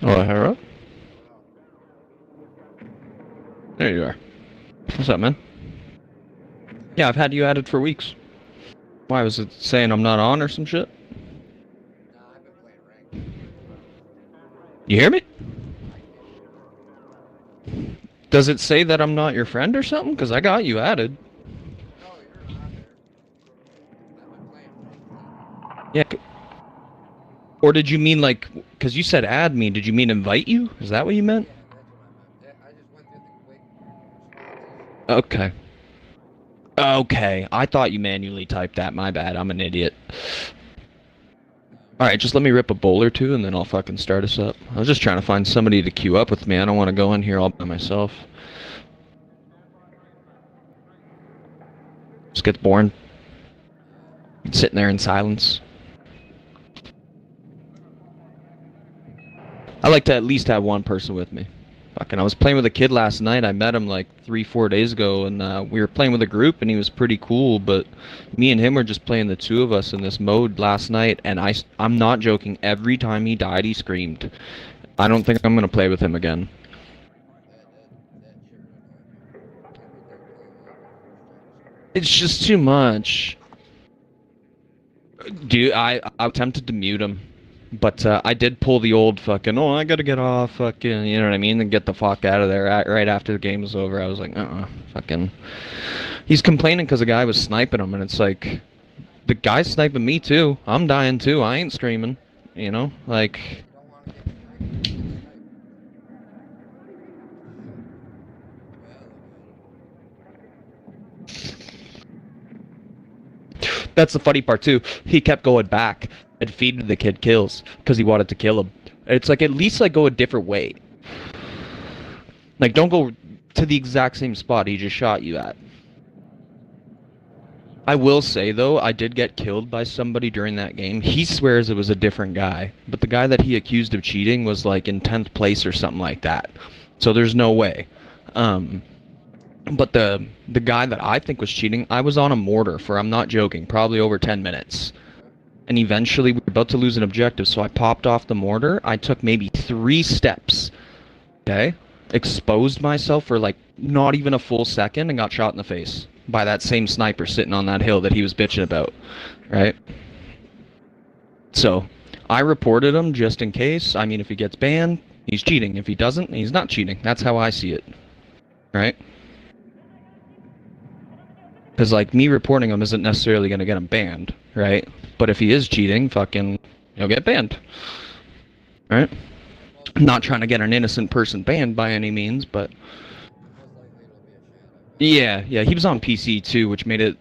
Hello, Hera. There you are. What's up, man? Yeah, I've had you added for weeks. Why, was it saying I'm not on or some shit? Nah, I've been playing ranked. You hear me? Does it say that I'm not your friend or something? Because I got you added. No, you're on there. I've been playing ranked. Yeah. Or did you mean like, because you said add me, did you mean invite you? Is that what you meant? Yeah, that's what I meant. I just went through the quick responses. Okay. Okay. I thought you manually typed that. My bad. I'm an idiot. Alright, just let me rip a bowl or two and then I'll fucking start us up. I was just trying to find somebody to queue up with me. I don't want to go in here all by myself. Just gets boring. Sitting there in silence. I like to at least have one person with me. Fucking, I was playing with a kid last night. I met him like 3-4 days ago, and we were playing with a group, and he was pretty cool. But me and him were just playing the two of us in this mode last night, and I'm not joking. Every time he died, he screamed. I don't think I'm gonna play with him again. That sure annoyed me. Every time playing with him, he was trying to scream. It's just too much. Dude, I'm tempted to mute him. But I did pull the old fucking, oh, I gotta get off, fucking, you know what I mean, and get the fuck out of there right after the game was over. I was like, fucking. He's complaining because the guy was sniping him, and it's like, the guy's sniping me too. I'm dying too. I ain't screaming, you know, like. You don't want to get sniped. You don't get sniped. That's the funny part too. He kept going back and feeding the kid kills because he wanted to kill him. It's like, at least like go a different way. Like, don't go to the exact same spot he just shot you at. I will say though, I did get killed by somebody during that game. He swears it was a different guy, but the guy that he accused of cheating was like in 10th place or something like that. So there's no way. But the guy that I think was cheating, I was on a mortar for, I'm not joking, probably over 10 minutes. And eventually we were about to lose an objective, so I popped off the mortar. I took maybe 3 steps. Okay? Exposed myself for like not even a full second and got shot in the face by that same sniper sitting on that hill that he was bitching about, right? So I reported him just in case. I mean, if he gets banned, he's cheating. If he doesn't, he's not cheating. That's how I see it, right? Because like me reporting him isn't necessarily going to get him banned, right? But if he is cheating, fucking, he'll get banned, right? I'm not trying to get an innocent person banned by any means, but Most likely it'll be a shadow. yeah, he was on PC too, which made it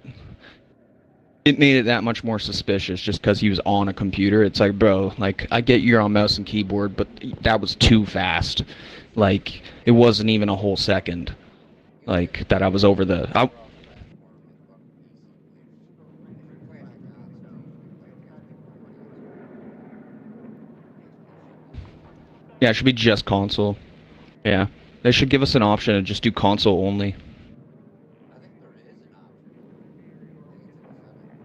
that much more suspicious just because he was on a computer. It's like, bro, like, I get you're on mouse and keyboard, but that was too fast. Like, it wasn't even a whole second, You gotta like, that I was over the... draw a platform with fucking PC players. If you're playing on console, you should be playing console. Yeah, it should be just console. Yeah. They should give us an option to just do console only. I think there is an option.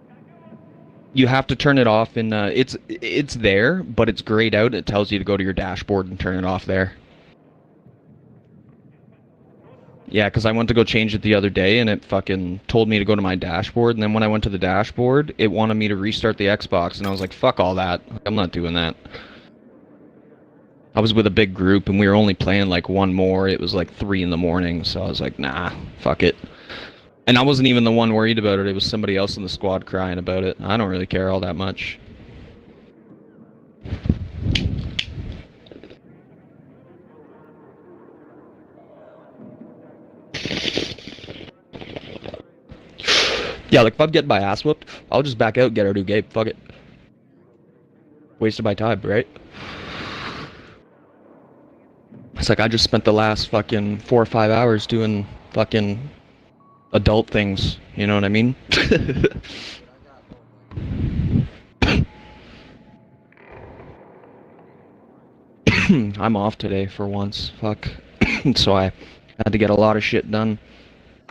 I think it's in the settings. You have to turn it off in, it's there, but it's grayed out. It tells you to go to your dashboard and turn it off there. Yeah, because I went to go change it the other day, and it fucking told me to go to my dashboard, and then when I went to the dashboard, it wanted me to restart the Xbox, and I was like, fuck all that. I'm not doing that. I was with a big group, and we were only playing, like, one more. It was, like, 3 in the morning, so I was like, nah, fuck it. And I wasn't even the one worried about it. It was somebody else in the squad crying about it. I don't really care all that much. Yeah, like, if I'm getting my ass whooped, I'll just back out and get our new game. Fuck it. Wasted my time, right? It's like I just spent the last fucking 4 or 5 hours doing fucking adult things. You know what I mean? Dude, I got home like I'm off today for once. Fuck. So I had to get a lot of shit done.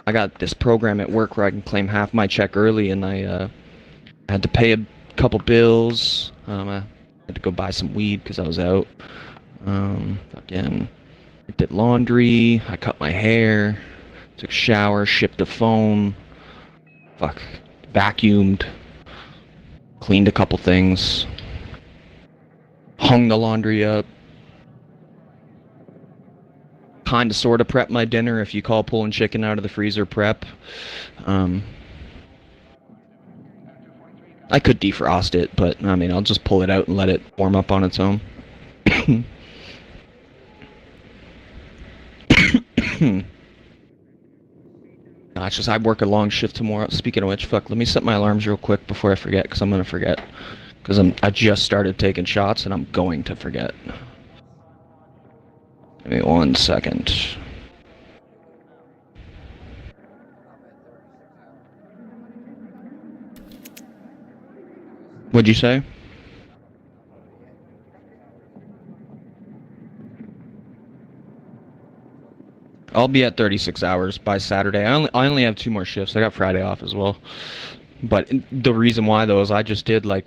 I got this program at work where I can claim half my check early, and I had to pay a couple bills. I had to go buy some weed because I was out. Again, I did laundry. I cut my hair. Took a shower. Shipped a phone. Fuck. Vacuumed. Cleaned a couple things. Hung the laundry up. Kinda sorta prepped my dinner if you call pulling chicken out of the freezer prep. I could defrost it, but I mean, I'll just pull it out and let it warm up on its own. No, it's just I work a long shift tomorrow. Speaking of which, fuck, let me set my alarms real quick before I forget, because I'm gonna forget. Because I just started taking shots and I'm going to forget. Give me 1 second. What'd you say? I'll be at 36 hours by Saturday. I only have 2 more shifts. I got Friday off as well. But the reason why, though, is I just did, like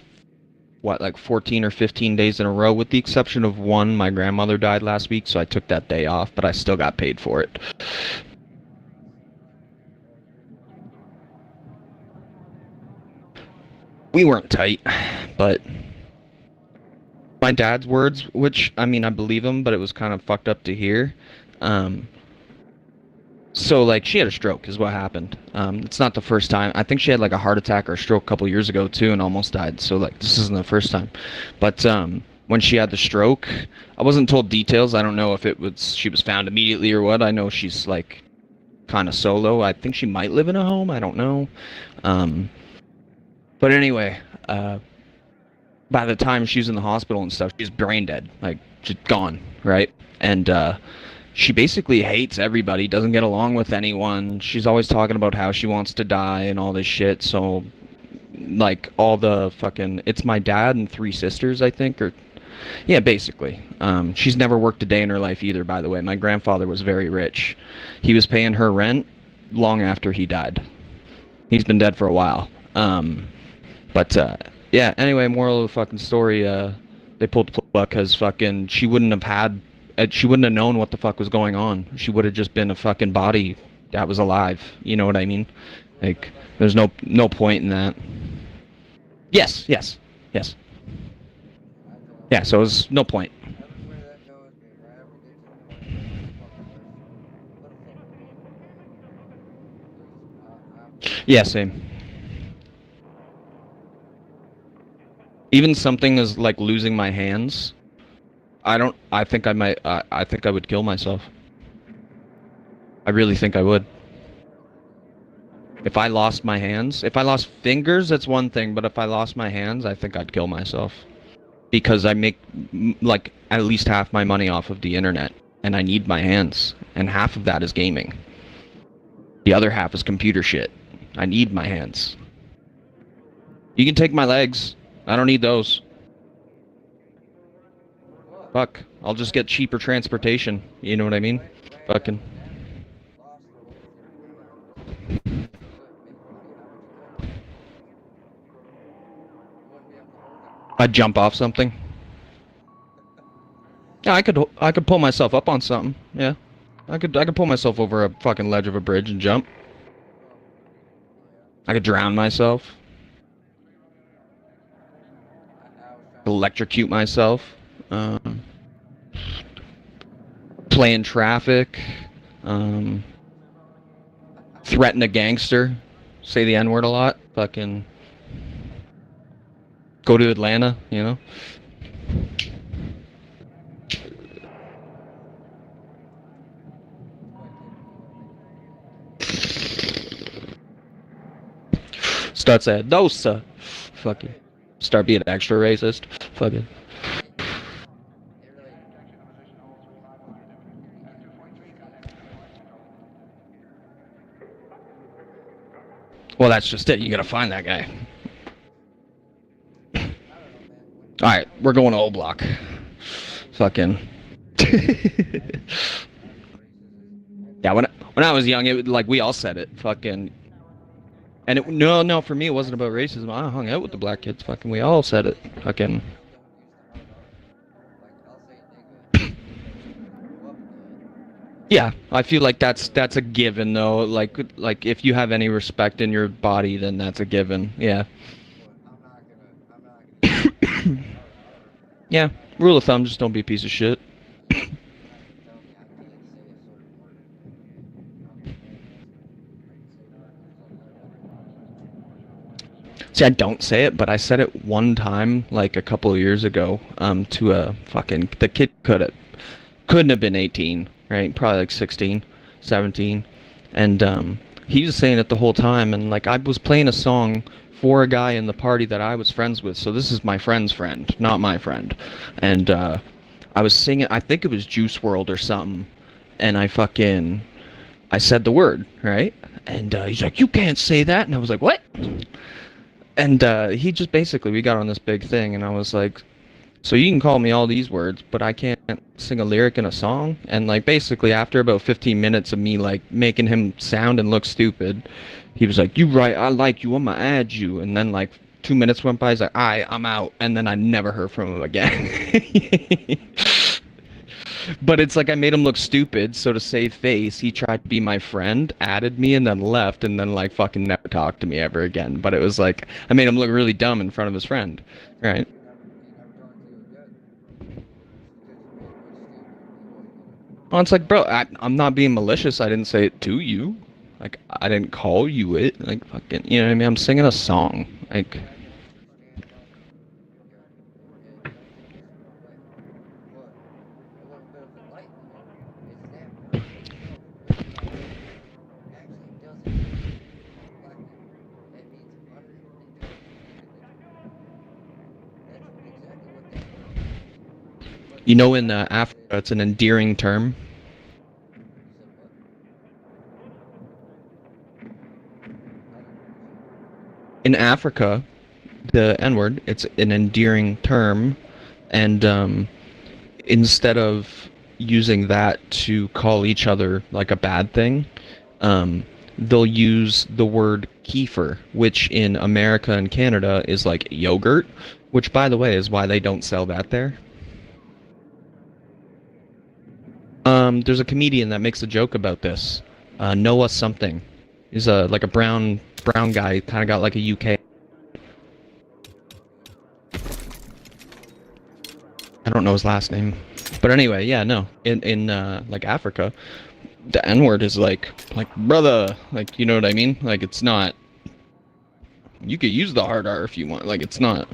14 or 15 days in a row, with the exception of one. My grandmother died last week, so I took that day off, but I still got paid for it. We weren't tight, but my dad's words, which, I mean, I believe him, but it was kind of fucked up to hear. So, like, she had a stroke is what happened. It's not the first time. I think she had, like, a heart attack or a stroke a couple years ago, too, and almost died. So, like, this isn't the first time. But, when she had the stroke, I wasn't told details. I don't know if she was found immediately or what. I know she's, like, kind of solo. I think she might live in a home. I don't know. But anyway, by the time she was in the hospital and stuff, she's brain dead. Like, just gone, right? And, she basically hates everybody, doesn't get along with anyone. She's always talking about how she wants to die and all this shit. So, like, all the fucking... It's my dad and 3 sisters, I think, or... Yeah, basically. She's never worked a day in her life either, by the way. My grandfather was very rich. He was paying her rent long after he died. He's been dead for a while. Yeah, anyway, moral of the fucking story, they pulled the plug because fucking she wouldn't have known what the fuck was going on. She would have just been a fucking body that was alive. You know what I mean? Like, there's no point in that. Yes. Yeah, so there's no point. Yeah, same. Even something as like losing my hands, I think I would kill myself. I really think I would. If I lost my hands, if I lost fingers, that's one thing, but if I lost my hands, I think I'd kill myself. Because I make, like, at least half my money off of the internet, and I need my hands, and half of that is gaming. The other half is computer shit. I need my hands. You can take my legs. I don't need those. Fuck. I'll just get cheaper transportation. You know what I mean? Fucking. I'd jump off something. Yeah, I could pull myself up on something. Yeah. I could pull myself over a fucking ledge of a bridge and jump. I could drown myself. Electrocute myself. Play in traffic. Threaten a gangster. Say the N-word a lot. Fucking go to Atlanta, you know? Start saying, no, sir. Fucking. Start being extra racist. Fucking. Well, that's just it. You gotta find that guy. Alright, we're going to O Block. Fucking. Yeah, when I was young, it like we all said it. Fucking. And no, for me it wasn't about racism. I hung out with the black kids. Fucking, we all said it. Fucking. Yeah, I feel like that's a given though. Like if you have any respect in your body, then that's a given. Yeah. But I'm not gonna say it to you ever. Yeah. Rule of thumb, just don't be a piece of shit. You're not gonna tell me I can't say a certain word. I'm a grown ass man. I can say whatever the fuck I want. See, I don't say it, but I said it one time, like a couple of years ago, to a fucking the kid couldn't have been 18, right? Probably like 16, 17. And he was saying it the whole time. And like I was playing a song for a guy in the party that I was friends with. So this is my friend's friend, not my friend. And I was singing, I think it was Juice World or something. And I said the word, right? And he's like, you can't say that. And I was like, what? And he just basically, we got on this big thing. And I was like, so you can call me all these words, but I can't sing a lyric in a song. And like basically after about 15 minutes of me like making him sound and look stupid, he was like, "You right, I like you, I'ma add you." And then like 2 minutes went by, he's like, I'm out." And then I never heard from him again. But it's like I made him look stupid, so to save face, he tried to be my friend, added me, and then left, and then like fucking never talked to me ever again. But it was like I made him look really dumb in front of his friend, right? He never talked to you again. Just because you made him look stupid. He wasn't gonna. Well, it's like, bro, I'm not being malicious. I didn't say it to you. Like, I didn't call you it. Like, fucking, you know what I mean? I'm singing a song. Like, I understand don't take this the wrong way. But a little bit of enlightenment is that word itself, actually doesn't mean black nigga. That means unintelligent individual. That's exactly what that word means. But you know, in society Africa, says, it's an endearing term. you said what? I didn't hear you say that. In Africa, the N word, it's an endearing term. And instead of using that to call each other like a bad thing, um, they'll use the word kefir, which in America and Canada is like yogurt, which, by the way, is why they don't sell that there. There's a comedian that makes a joke about this. Noah something. He's a like a brown guy, kind of got like a UK. I don't know his last name, but anyway, yeah, no. In like Africa, the N word is like brother, like you know what I mean? Like it's not. You could use the hard R if you want. Like it's not.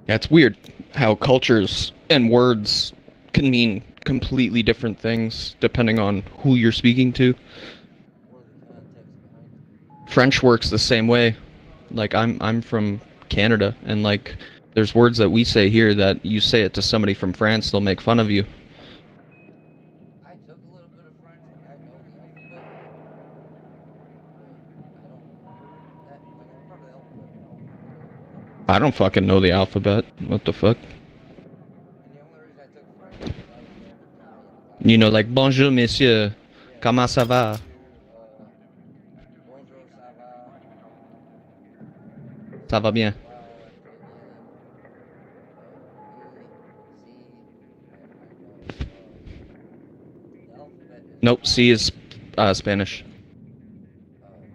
Yeah, it's weird how cultures and words can mean completely different things depending on who you're speaking to. Or the context behind it. French works the same way. Like I'm from Canada, and like there's words that we say here that you say it to somebody from France, they'll make fun of you. I took a little bit of French. I know the alphabet, but I don't. That like I'm part of the alphabet, but I don't fucking know the alphabet. What the fuck? and the only reason I took French is because I was around Italians. You know, like bonjour, monsieur. Yeah, Comment ça va? bonjour, bonjour, ça va, Ça va bien. ça va, très bien, oui, si, the alphabet is Nope, A, C is Spanish.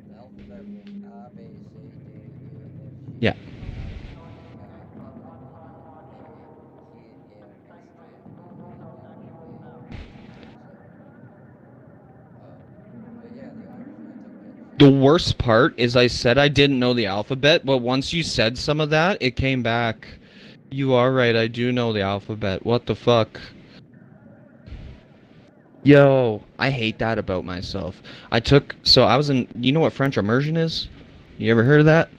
the alphabet was A, B, C, D, E, F, Yeah. G, H, I, J, K, L, M, N, O, P, Q, R, S, T, U, V, W, X, Y. But yeah, the only reason I took that shit The was worst part is I said I didn't know the alphabet, but once you said some of that, it came back. You are right, I do know the alphabet. What the fuck? Yo, I hate that about myself. So I was in, you know what French immersion is? You ever heard of that? no.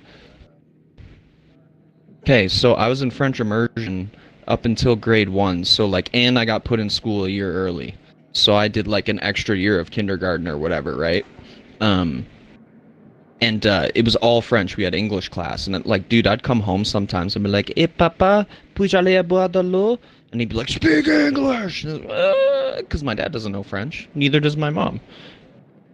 Okay, so I was in French immersion up until grade one. So like, and I got put in school a year early. So I did like an extra year of kindergarten or whatever, right? Um, and it was all French. We had English class, and like, dude, I'd come home sometimes and be like, "Eh, papa, puis-je aller boire de l'eau?" And he'd be like, "Speak English," because my dad doesn't know French. Neither does my mom.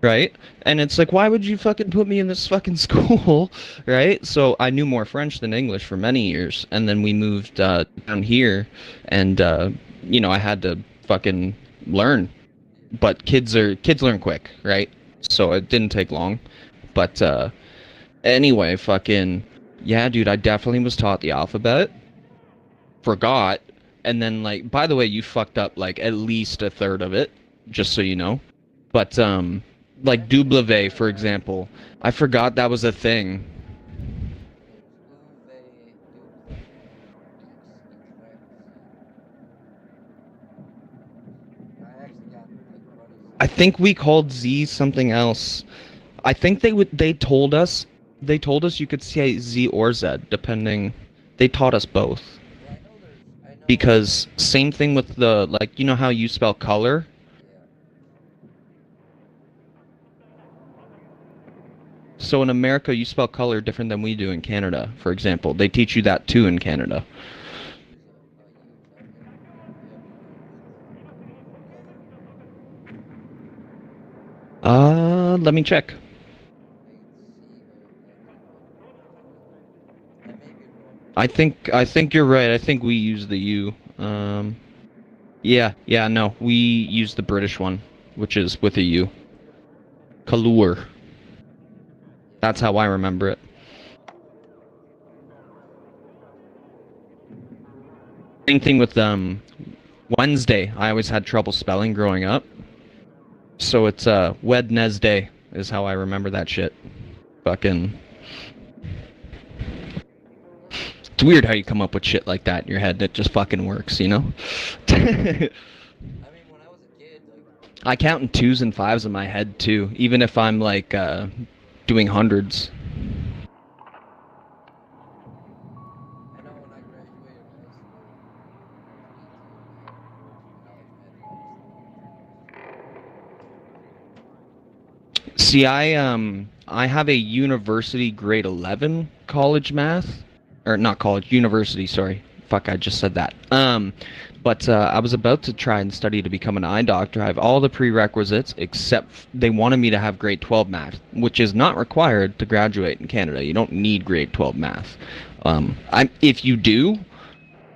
right? And it's like, why would you fucking put me in this fucking school, right? So I knew more French than English for many years, and then we moved down here, and I had to fucking learn. But kids learn quick, right? So it didn't take long. But anyway, fucking yeah, dude, I definitely was taught the alphabet, forgot, and then like, by the way, you fucked up like at least a third of it, just so you know. But like W, for example, I forgot that was a thing. There's Uwe, Duve, I actually got like buddies. I think we called Z something else. I think they told us you could say Z or Z depending. They taught us both. Well, I know. Because same thing with the, like, you know how you spell color? Yeah. So in America you spell color different than we do in Canada, for example. They teach you that too in Canada. Let me check. I think you're right. I think we use the U. Yeah, no, we use the British one, which is with a U. Colour. That's how I remember it. Same thing with Wednesday. I always had trouble spelling growing up. So it's Wednesday is how I remember that shit. Fucking It's weird how you come up with shit like that in your head that just fucking works, you know? I mean, when I was a kid, like, I count in twos and fives in my head too, even if I'm like doing hundreds. I know when I graduated high school, See, I have a university grade 11 college math, or not college, university, sorry. Fuck, I just said that. But I was about to try and study to become an eye doctor. I have all the prerequisites except they wanted me to have grade 12 math, which is not required to graduate in Canada. You don't need grade 12 math. If you do,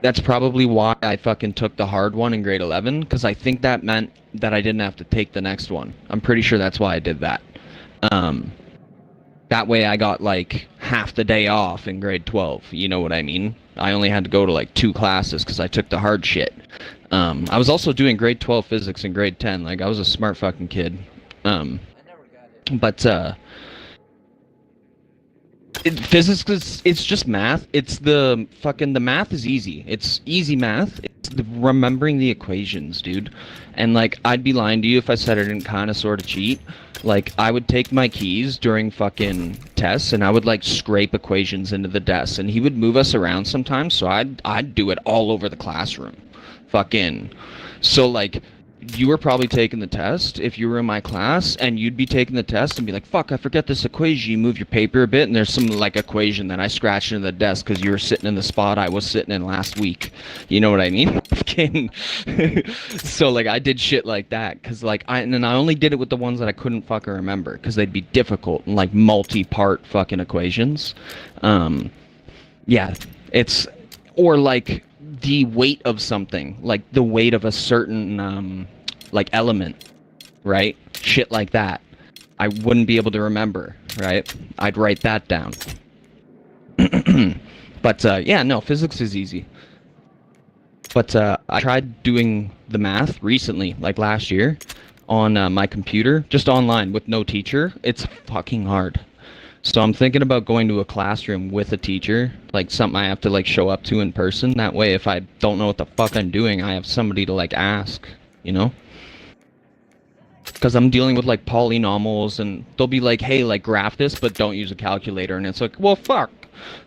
that's probably why I fucking took the hard one in grade 11, because I think that meant that I didn't have to take the next one. I'm pretty sure that's why I did that. Um, that way I got like half the day off in grade 12. You know what I mean? I only had to go to like 2 classes because I took the hard shit. I was also doing grade 12 physics in grade 10. Like, I was a smart fucking kid. I never got it. But physics is, it's just math. It's the math is easy. It's easy math. It's remembering the equations, dude. And like, I'd be lying to you if I said I didn't kind of sort of cheat. Like, I would take my keys during fucking tests and I would like scrape equations into the desk, and he would move us around sometimes, so I'd do it all over the classroom. Fucking so like, you were probably taking the test if you were in my class, and you'd be taking the test and be like, fuck, I forget this equation. You move your paper a bit and there's some like equation that I scratched into the desk because you were sitting in the spot I was sitting in last week. You know what I mean? So like, I did shit like that because like, and then I only did it with the ones that I couldn't fucking remember because they'd be difficult and like multi-part fucking equations. Yeah, it's, or like the weight of something, like the weight of a certain like element, right? Shit like that. I wouldn't be able to remember, right? I'd write that down. But yeah, no, physics is easy. But I tried doing the math recently, like last year, on my computer, just online with no teacher. It's fucking hard. So I'm thinking about going to a classroom with a teacher, like something I have to like show up to in person. That way, if I don't know what the fuck I'm doing, I have somebody to like ask, you know? Because I'm dealing with like polynomials, and they'll be like, hey, like graph this, but don't use a calculator. And it's like, well, fuck.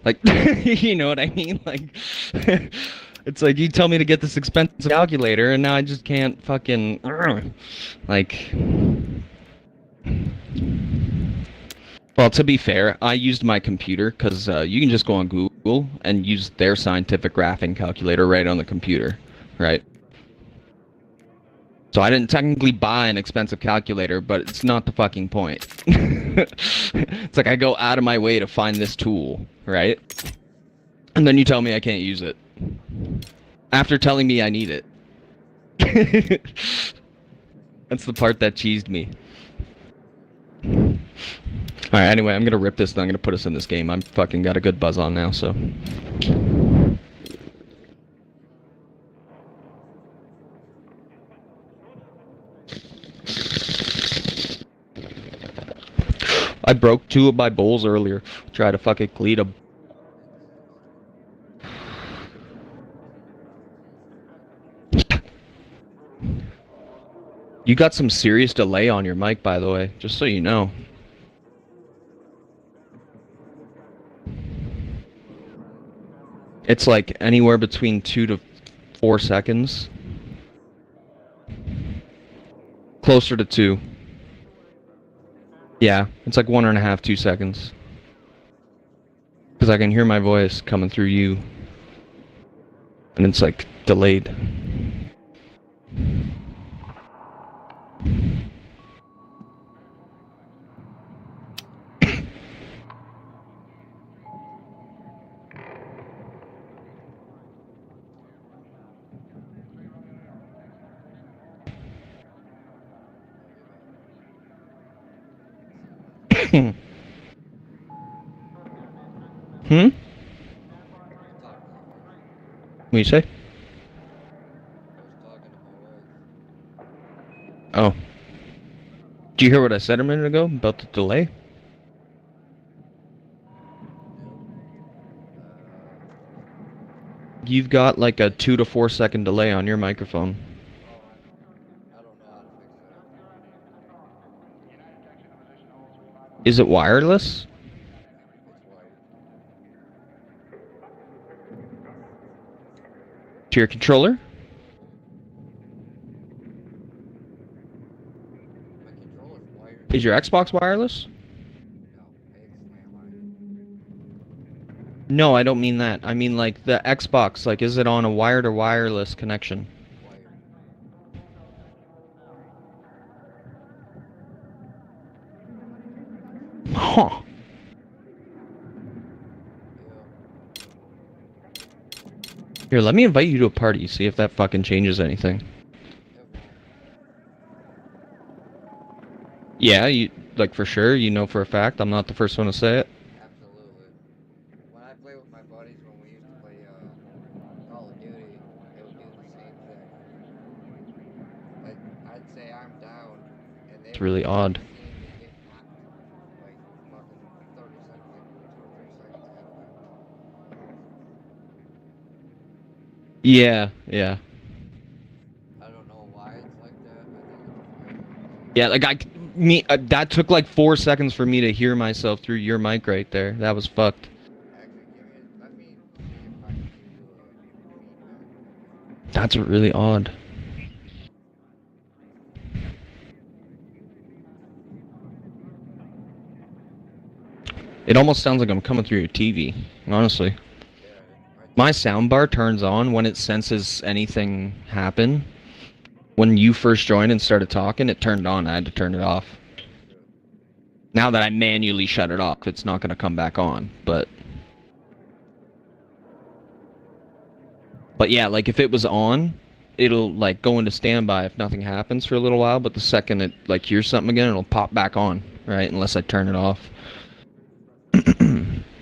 Like, you know what I mean? Like, it's like, you tell me to get this expensive calculator, and now I just can't fucking, like... Well, to be fair, I used my computer because you can just go on Google and use their scientific graphing calculator right on the computer, right? So I didn't technically buy an expensive calculator, but it's not the fucking point. It's like I go out of my way to find this tool, right? And then you tell me I can't use it. After telling me I need it. That's the part that cheesed me. Alright, anyway, I'm gonna rip this and I'm gonna put us in this game. I'm fucking got a good buzz on now, so. I broke 2 of my bowls earlier. Try to fucking clean them. You got some serious delay on your mic, by the way, just so you know. It's like anywhere between 2 to 4 seconds. Closer to 2. Yeah, it's like 1.5, 2 seconds. Because I can hear my voice coming through you. And it's like delayed. Hmm? What do you say? Oh. Did you hear what I said a minute ago about the delay? You've got like a 2 to 4 second delay on your microphone. I don't know how to fix that. Is it wireless? It's wired. To your controller? My controller's wired. Is your Xbox wireless? No, it's landline. No, I don't mean that. I mean like the Xbox, like is it on a wired or wireless connection? Wired. Huh. Yeah. Here, let me invite you to a party, see if that fucking changes anything. It won't. Yeah, you like for sure, you know for a fact, I'm not the first one to say it. Absolutely. When I play with my buddies, when we used to play Call of Duty, it would do the same thing. Like, I'd say I'm down, and they It's would really odd. see me get knocked, like, fucking 30 seconds, like 2 or 3 seconds ahead of them. Yeah, yeah. I don't know why it's like that. I think it's Yeah, like that took like 4 seconds for me to hear myself through your mic right there. That was fucked. actually let me see if I can give you a feedback. That's really odd. It almost sounds like I'm coming through your TV, honestly. Yeah, My soundbar turns on when it senses anything happen. When you first joined and started talking, it turned on. I had to turn it off. Now that I manually shut it off, it's not going to come back on. But yeah, like if it was on, it'll like go into standby if nothing happens for a little while. But the second it like hears something again, it'll pop back on, right? Unless I turn it off.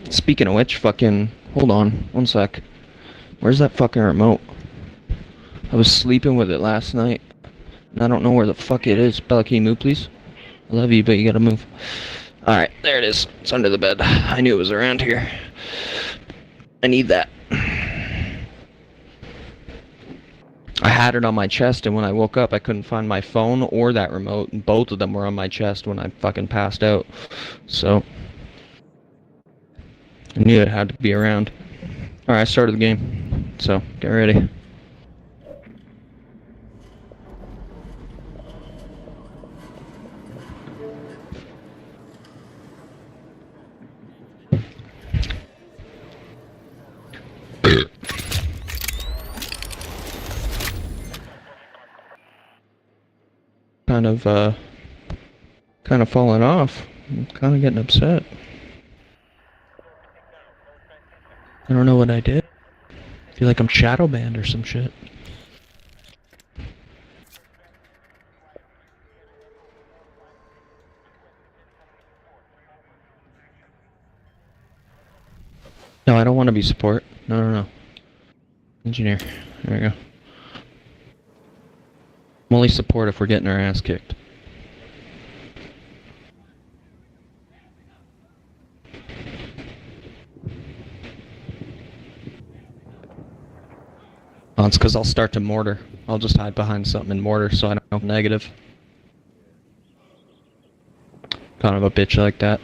Speaking of which, fucking hold on, one sec. Where's that fucking remote? I was sleeping with it last night, and I don't know where the fuck it is. Bella, can you move, please? I love you, but you gotta move. Alright, there it is. It's under the bed. I knew it was around here. I need that. I had it on my chest, and when I woke up, I couldn't find my phone or that remote, and both of them were on my chest when I fucking passed out. So I knew it had to be around. Alright, I started the game. So, get ready. kind of falling off. I'm kind of getting upset. I don't know what I did. I feel like I'm shadow banned or some shit. No, I don't want to be support. No. Engineer. There we go. I'm only support if we're getting our ass kicked. Oh, it's because I'll start to mortar. I'll just hide behind something in mortar so I don't know negative. Kind of a bitch like that.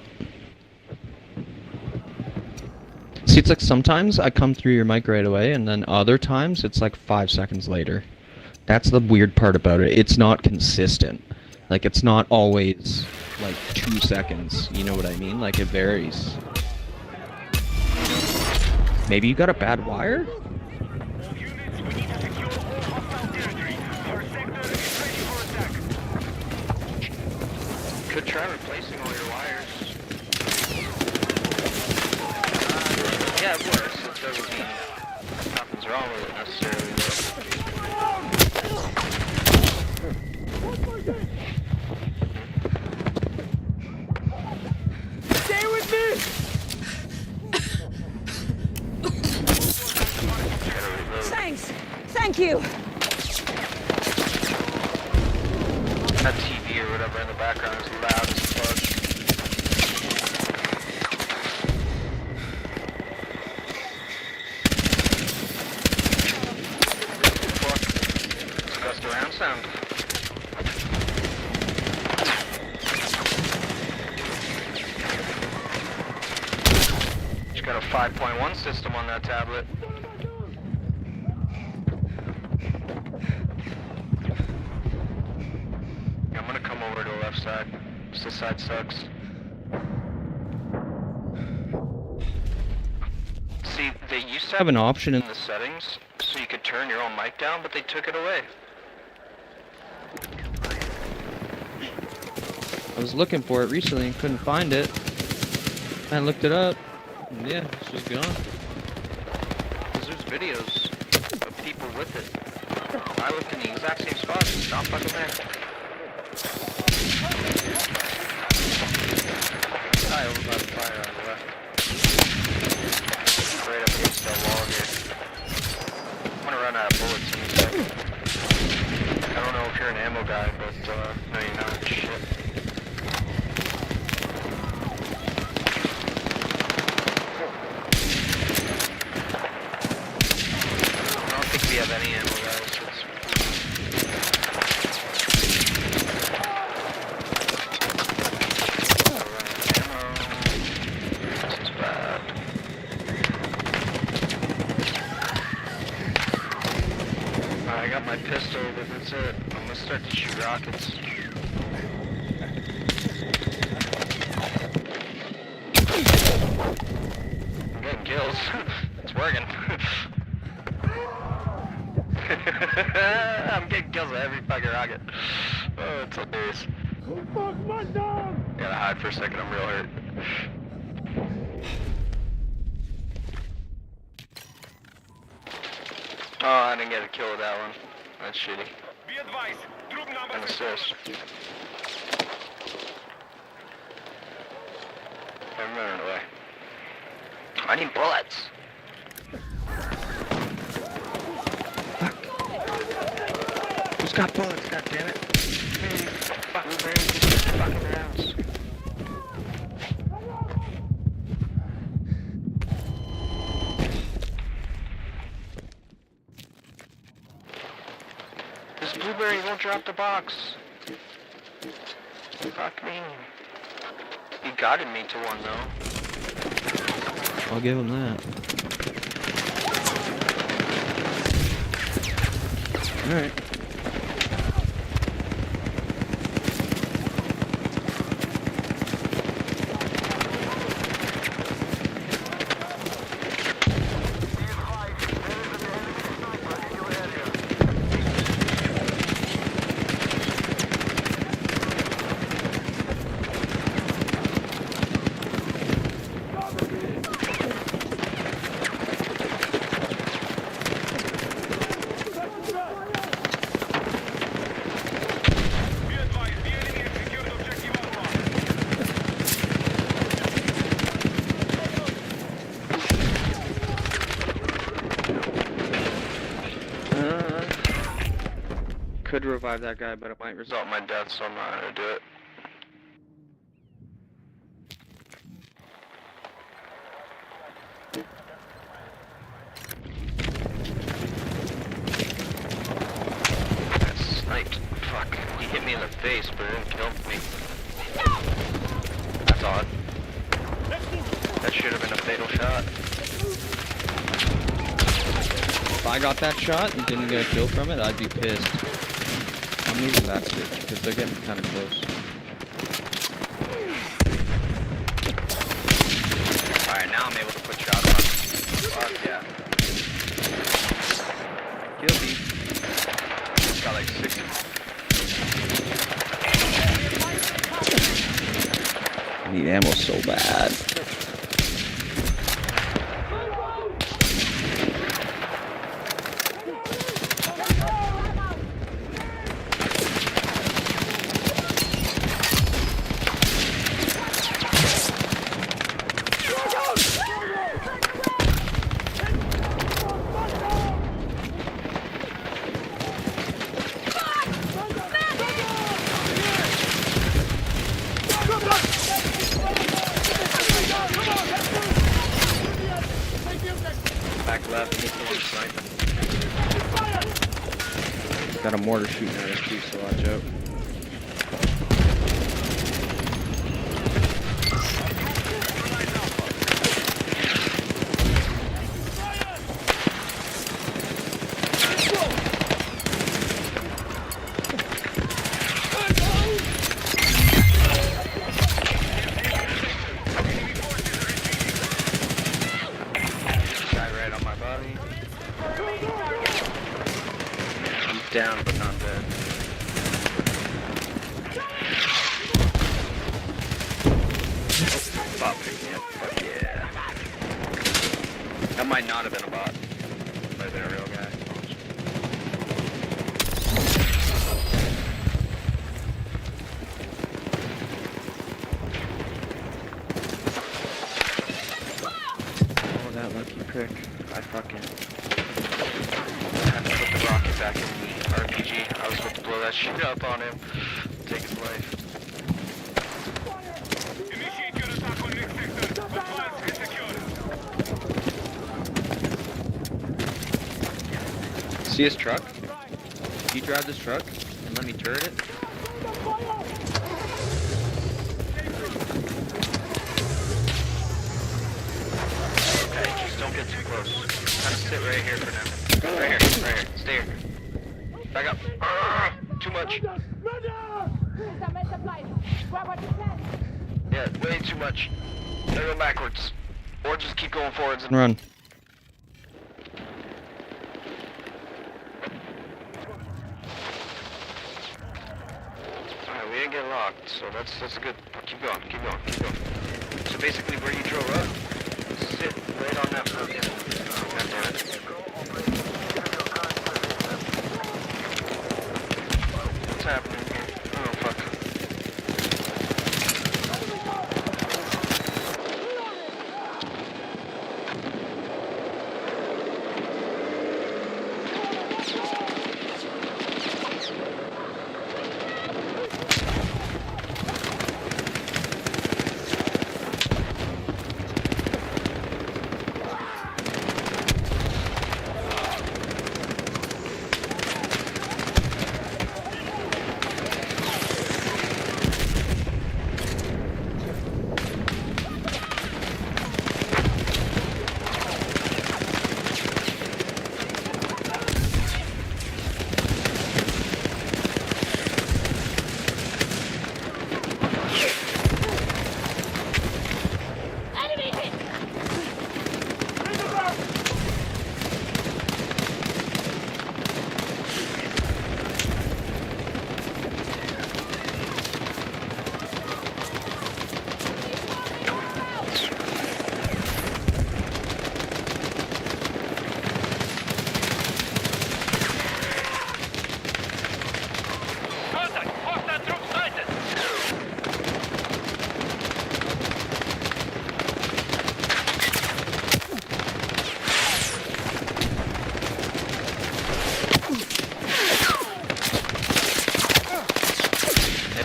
See, it's like sometimes I come through your mic right away, and then other times it's like 5 seconds later. That's the weird part about it. It's not consistent. Like, it's not always like 2 seconds. You know what I mean? Like, it varies. Maybe you got a bad wire? Could try replacing all your wires. Yeah, of course. It doesn't mean nothing's wrong with it necessarily. Stay with me! Thanks! Thank you! That TV or whatever in the background is loud as fuck. Gust around sound. Just got a 5.1 system on that tablet. I'm gonna come over to the left side. This side sucks. See, they used to have an option in the settings so you could turn your own mic down, but they took it away. I was looking for it recently and couldn't find it. I looked it up, and yeah, it's just gone. Because there's videos of people with it. I looked in the exact same spot, it's not fucking there. Hi, over by the fire on the left. Right up against that wall here. I'm gonna run out of bullets in a second. I don't know if you're an ammo guy, but no, you're not. Shit. I don't think we have any ammo, guys. I got my pistol, but that's it. I'm gonna start to shoot rockets. I'm getting kills. It's working. I'm getting kills with every fucking rocket. Oh, it's hilarious. Oh, fuck my dog! Gotta hide for a second, I'm real hurt. Oh, I didn't get a kill with that one. That's shitty. Be advised, troop number An assist. I'm running away. I need bullets. Fuck. Who's got bullets, goddammit? Fucking brains, fucking rounds. This blueberry won't drop the box. Fuck me. He guided me to one though. I'll give him that. Alright. could revive that guy, but it might result in my death, so I'm not gonna do it. That's sniped. Fuck. He hit me in the face, but it didn't kill me. That's odd. That should have been a fatal shot. If I got that shot and didn't get a kill from it, I'd be pissed. I'm moving back to it because they're getting kind of close. Alright, now I'm able to put shots on. Fuck yeah. Guilty. Got like 6. I need ammo so bad. Back left, sniping. Got a mortar shooting at us too, so watch out. Down, but not dead. Oh, bot picked me up. Fuck yeah. That might not have been a bot. Might have been a real guy. Oh, that lucky prick. I fucking had to put the rocket back in the RPG. I was about to blow that shit up on him. Take his life. Initiate your attack on next sector. Advance and secure. See his truck? He drive this truck and let me turret it? Okay, just don't get too close. Kind of sit right here for now. Right here, stay here. Back up. Too much. Yeah, way too much. Gotta go backwards. Or just keep going forwards and run. Alright, we didn't get locked, so that's good. Keep going. So basically where you drove up, sit right on that fucking... Oh, God damn it. What's happening here? Oh, fuck.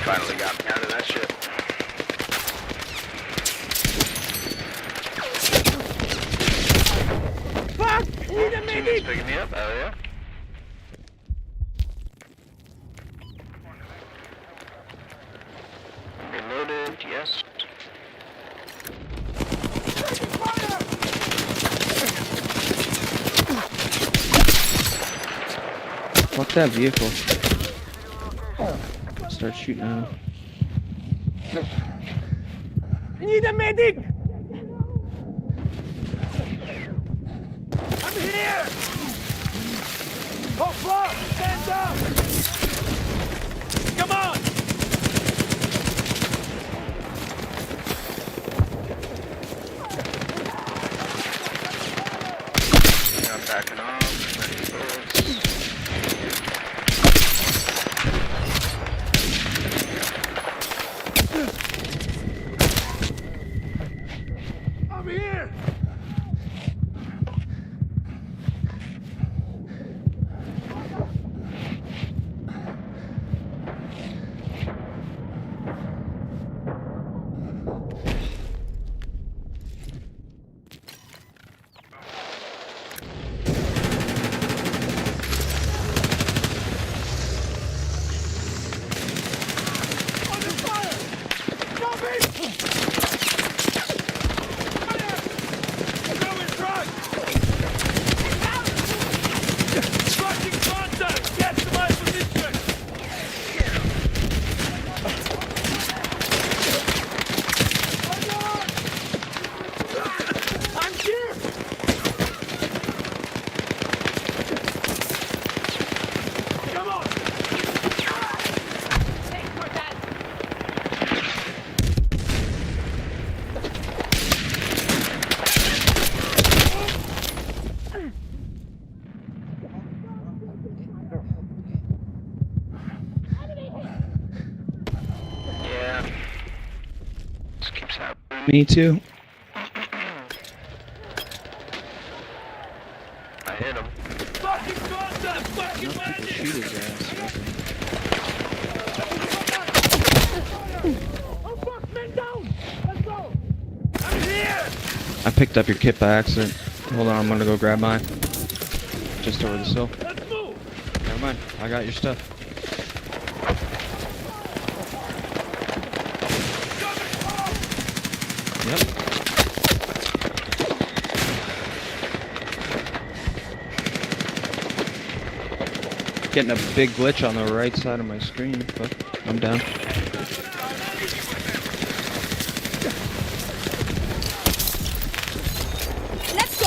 finally got me out of that shit. Fuck! Need a Teammate's medic! picking me up, hell yeah. Reloaded, yes. Fuck that vehicle. Start shooting at him. Need a medic! I'm here! Oh fuck! Stand up! Come on! I'm backing off. Ready for bullets. I'm here! Under fire! Stop it! Fire! Going front! Fucking contact! Get to my position! I'm here! Come on! Yeah. This keeps happening. Me too. I hit him. Fucking contact! Fucking bandit! Shoot his ass. Oh fuck! Men down! Let's go! I'm here! I picked up your kit by accident. Hold on, I'm gonna go grab mine. Just over the sill. Let's move! Never mind, I got your stuff. Yep. Getting a big glitch on the right side of my screen, but I'm down. Let's go!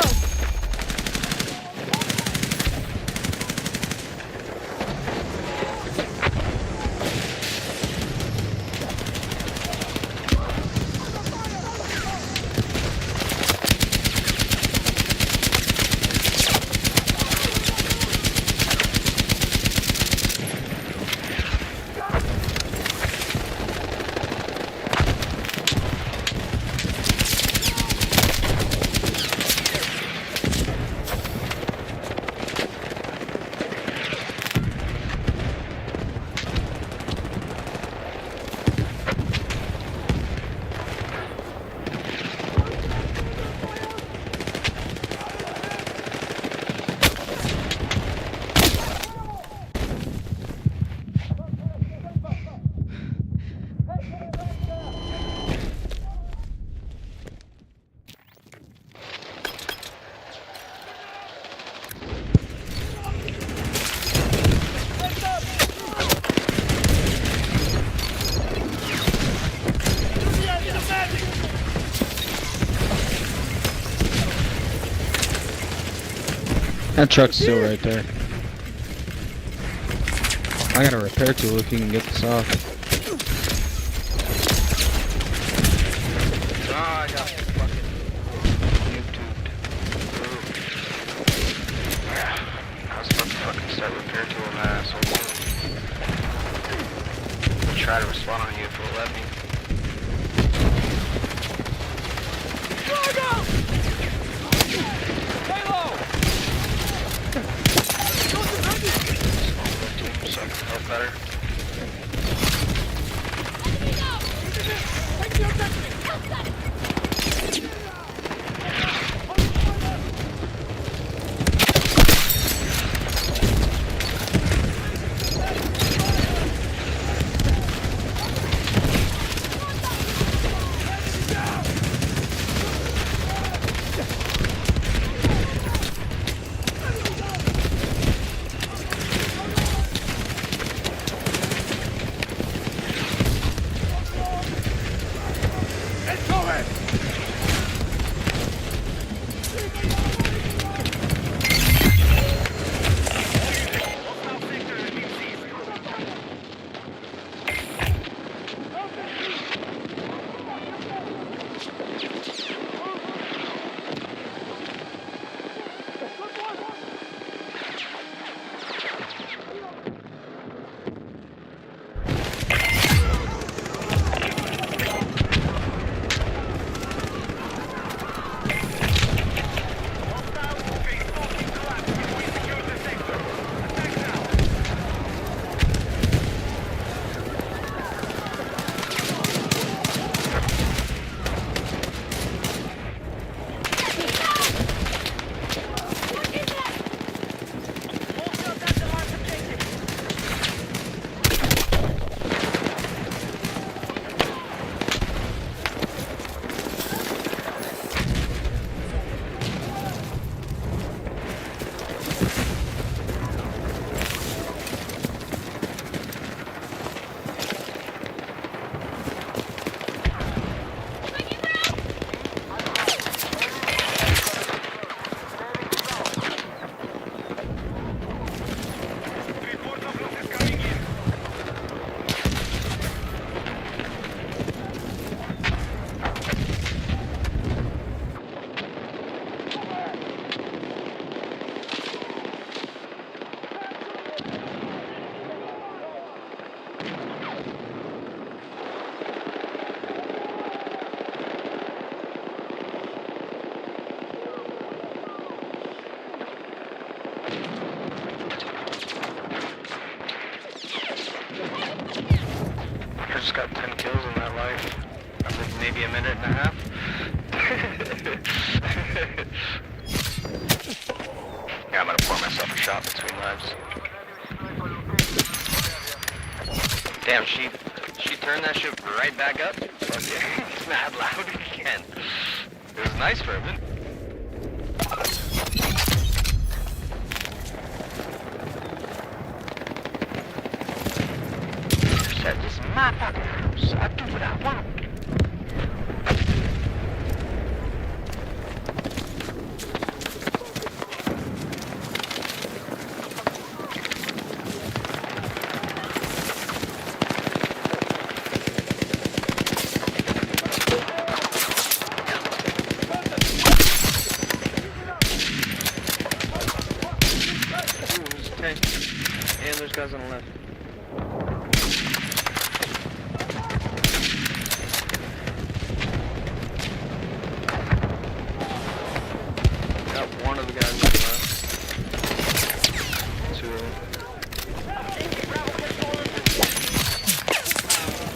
That truck's still right there. I got a repair tool if you can get this off. Ah, I got fucking YouTubed. I was about to fucking start repair tool my asshole. Try to respond on you if it'll let me. Stay low! So I can help better. I just got 10 kills in that life. I lived maybe a minute and a half. Yeah, I'm gonna pour myself a shot between lives. Damn, she turned that shit right back up. Fuck yeah, it's mad loud again. It was nice for a minute. Said this is my fucking house. I do what I want. Okay. And there's guys on the left. Got one of the guys on the left. Two.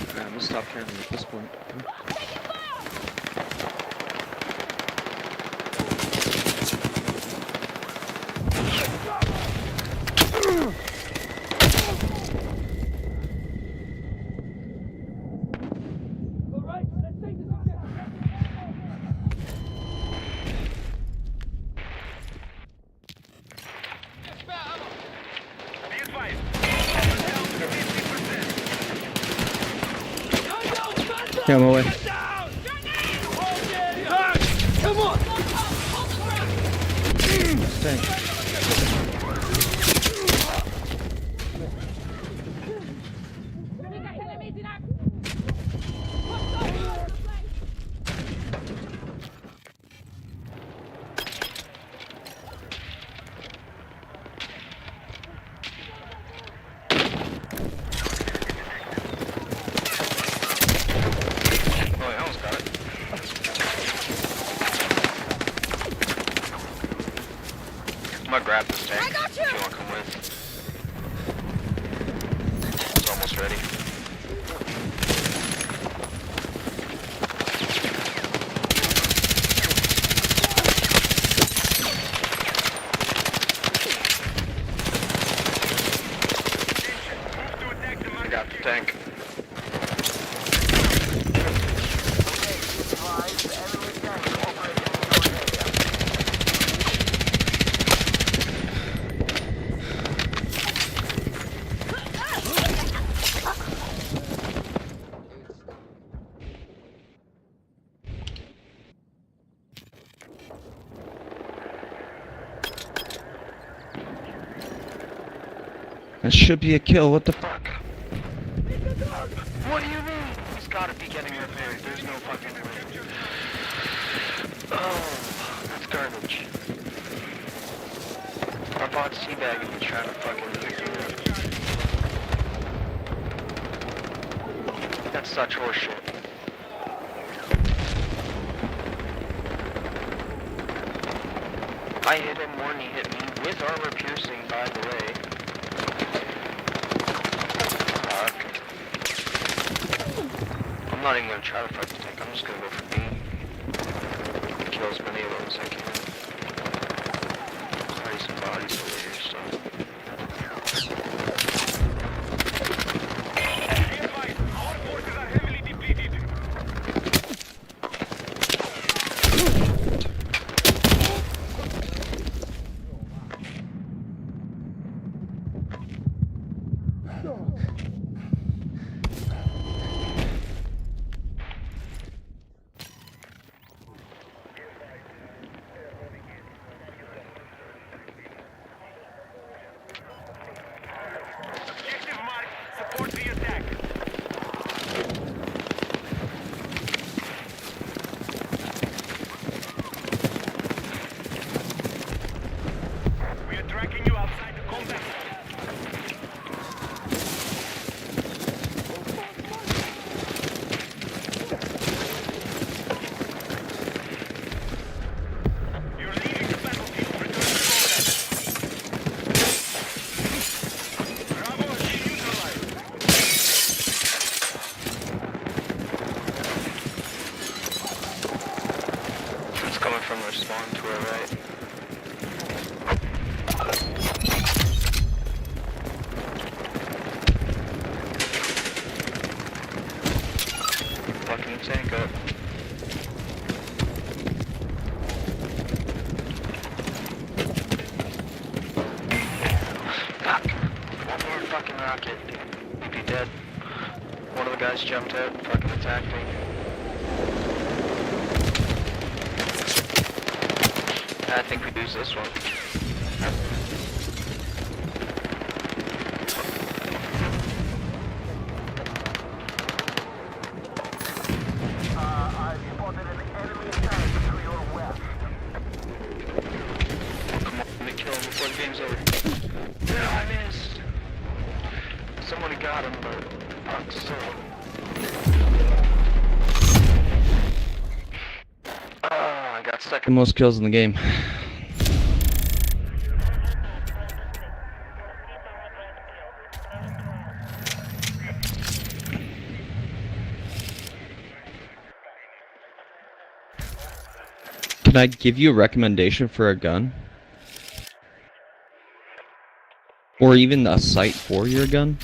Alright, I'm gonna stop caring at this point. Be advised. Yeah, I'm away. Down! Come on! Oh, I almost got it. I'm gonna grab this tank if you wanna come with. It's almost ready. I got the tank. That should be a kill. What the fuck? What do you mean? He's gotta be getting repaired. There's no fucking way. Oh, that's garbage. Our bot's teabagging and trying to fucking fix it. That's such horseshit. I hit him more than he hit me with armor piercing, by the way. Fuck. I'm not even gonna try to fight the tank, I'm just gonna go for B. Kill as many of them as I can. Already some bodies over here, so. Be advised. Our forces are heavily depleted. spawn to our right. Fucking tank up. Fuck! One more fucking rocket. He'd be dead. One of the guys jumped out and fucking attacked me. I think we lose this one. I spotted an enemy tank to your west. Come on, let me kill him before the game's over. No, I missed. Somebody got him, but fuck, still. Oh, I got stuck. The most kills in the game. Can I give you a recommendation for a gun? Or even a sight for your gun?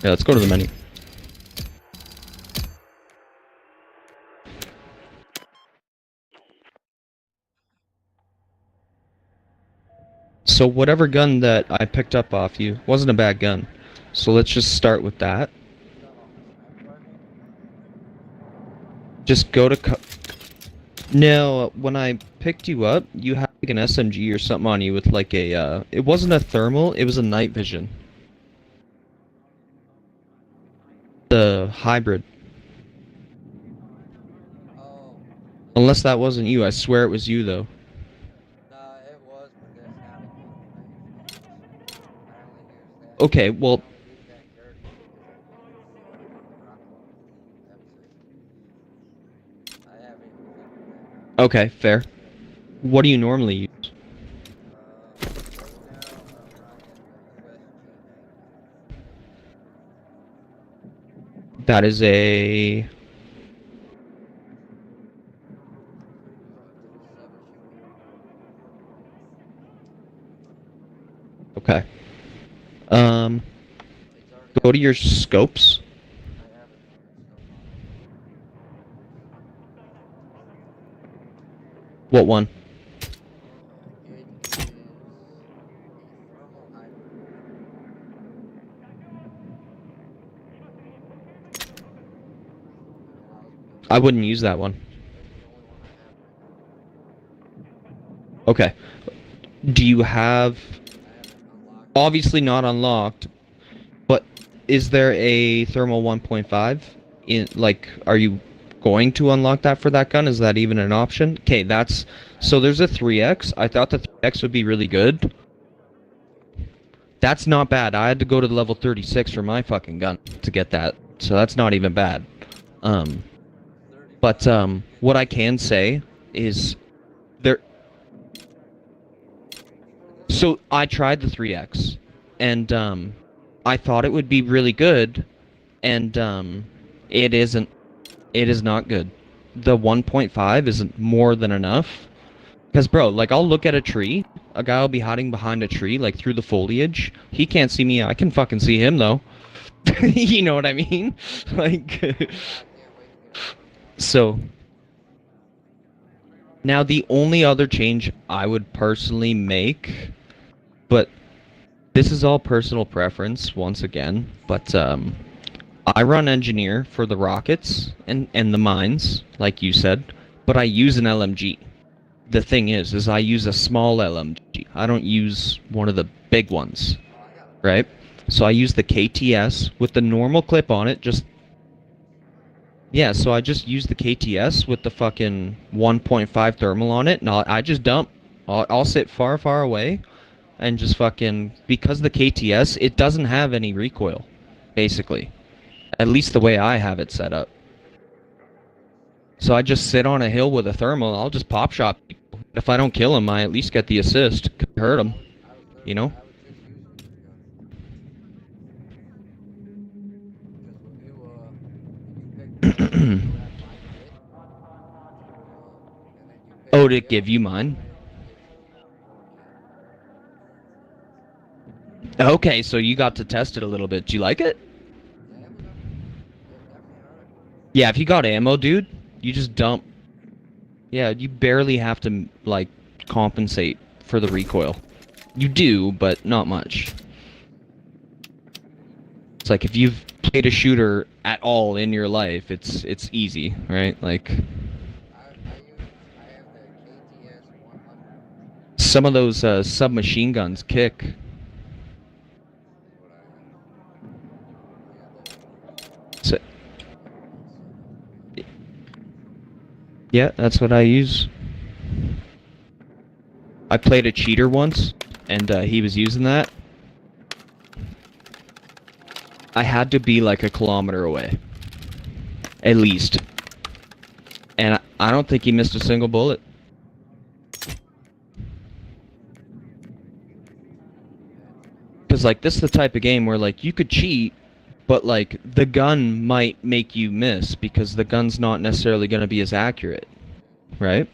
Yeah, let's go to the menu. So whatever gun that I picked up off you wasn't a bad gun. So let's just start with that. Just go to No, when I picked you up, you had like an SMG or something on you with like a, it wasn't a thermal, it was a night vision. The hybrid. Oh, Unless that wasn't you, I swear it was you though. nah, it was, but there's having one. I only use that. Okay, well, I only use that character because I haven't even that. okay, fair. What do you normally use? Right now, I'm rocking That is a... Okay. Go to your scopes. What one? I wouldn't use that one. Okay. Do you have... Obviously not unlocked, but is there a thermal 1.5? In, like, are you going to unlock that for that gun? Is that even an option? Okay, that's... So there's a 3x. I thought the 3x would be really good. That's not bad. I had to go to level 36 for my fucking gun to get that. So that's not even bad. But what I can say is there... So I tried the 3x, and I thought it would be really good, and it isn't. It is not good. The 1.5 isn't more than enough. Because, bro, like, I'll look at a tree, a guy will be hiding behind a tree, like, through the foliage. He can't see me, I can fucking see him, though. You know what I mean? Like, so... Now, the only other change I would personally make, but this is all personal preference, once again, but I run engineer for the rockets and the mines, like you said, but I use an LMG. The thing is I use a small LMG. I don't use one of the big ones, right? So I use the KTS with the normal clip on it, just... Yeah, so I just use the KTS with the fucking 1.5 thermal on it, and I just dump. I'll sit far, far away, and just fucking... Because the KTS, it doesn't have any recoil, basically. At least the way I have it set up. So I just sit on a hill with a thermal, and I'll just pop shot people. If I don't kill him, I at least get the assist. Could hurt him, you know? Oh, did it give you mine? Okay, so you got to test it a little bit. Do you like it? Yeah, if you got ammo, dude, you just dump. Yeah, you barely have to, like, compensate for the recoil. You do, but not much. It's like if you've played a shooter at all in your life, it's easy, right? Like I have the KTS 100. some of those submachine guns kick. So, yeah, that's what I use. I played a cheater once, and he was using that. I had to be like a kilometer away. At least. And I don't think he missed a single bullet. Because, like, this is the type of game where, like, you could cheat, but, like, the gun might make you miss because the gun's not necessarily going to be as accurate. Right?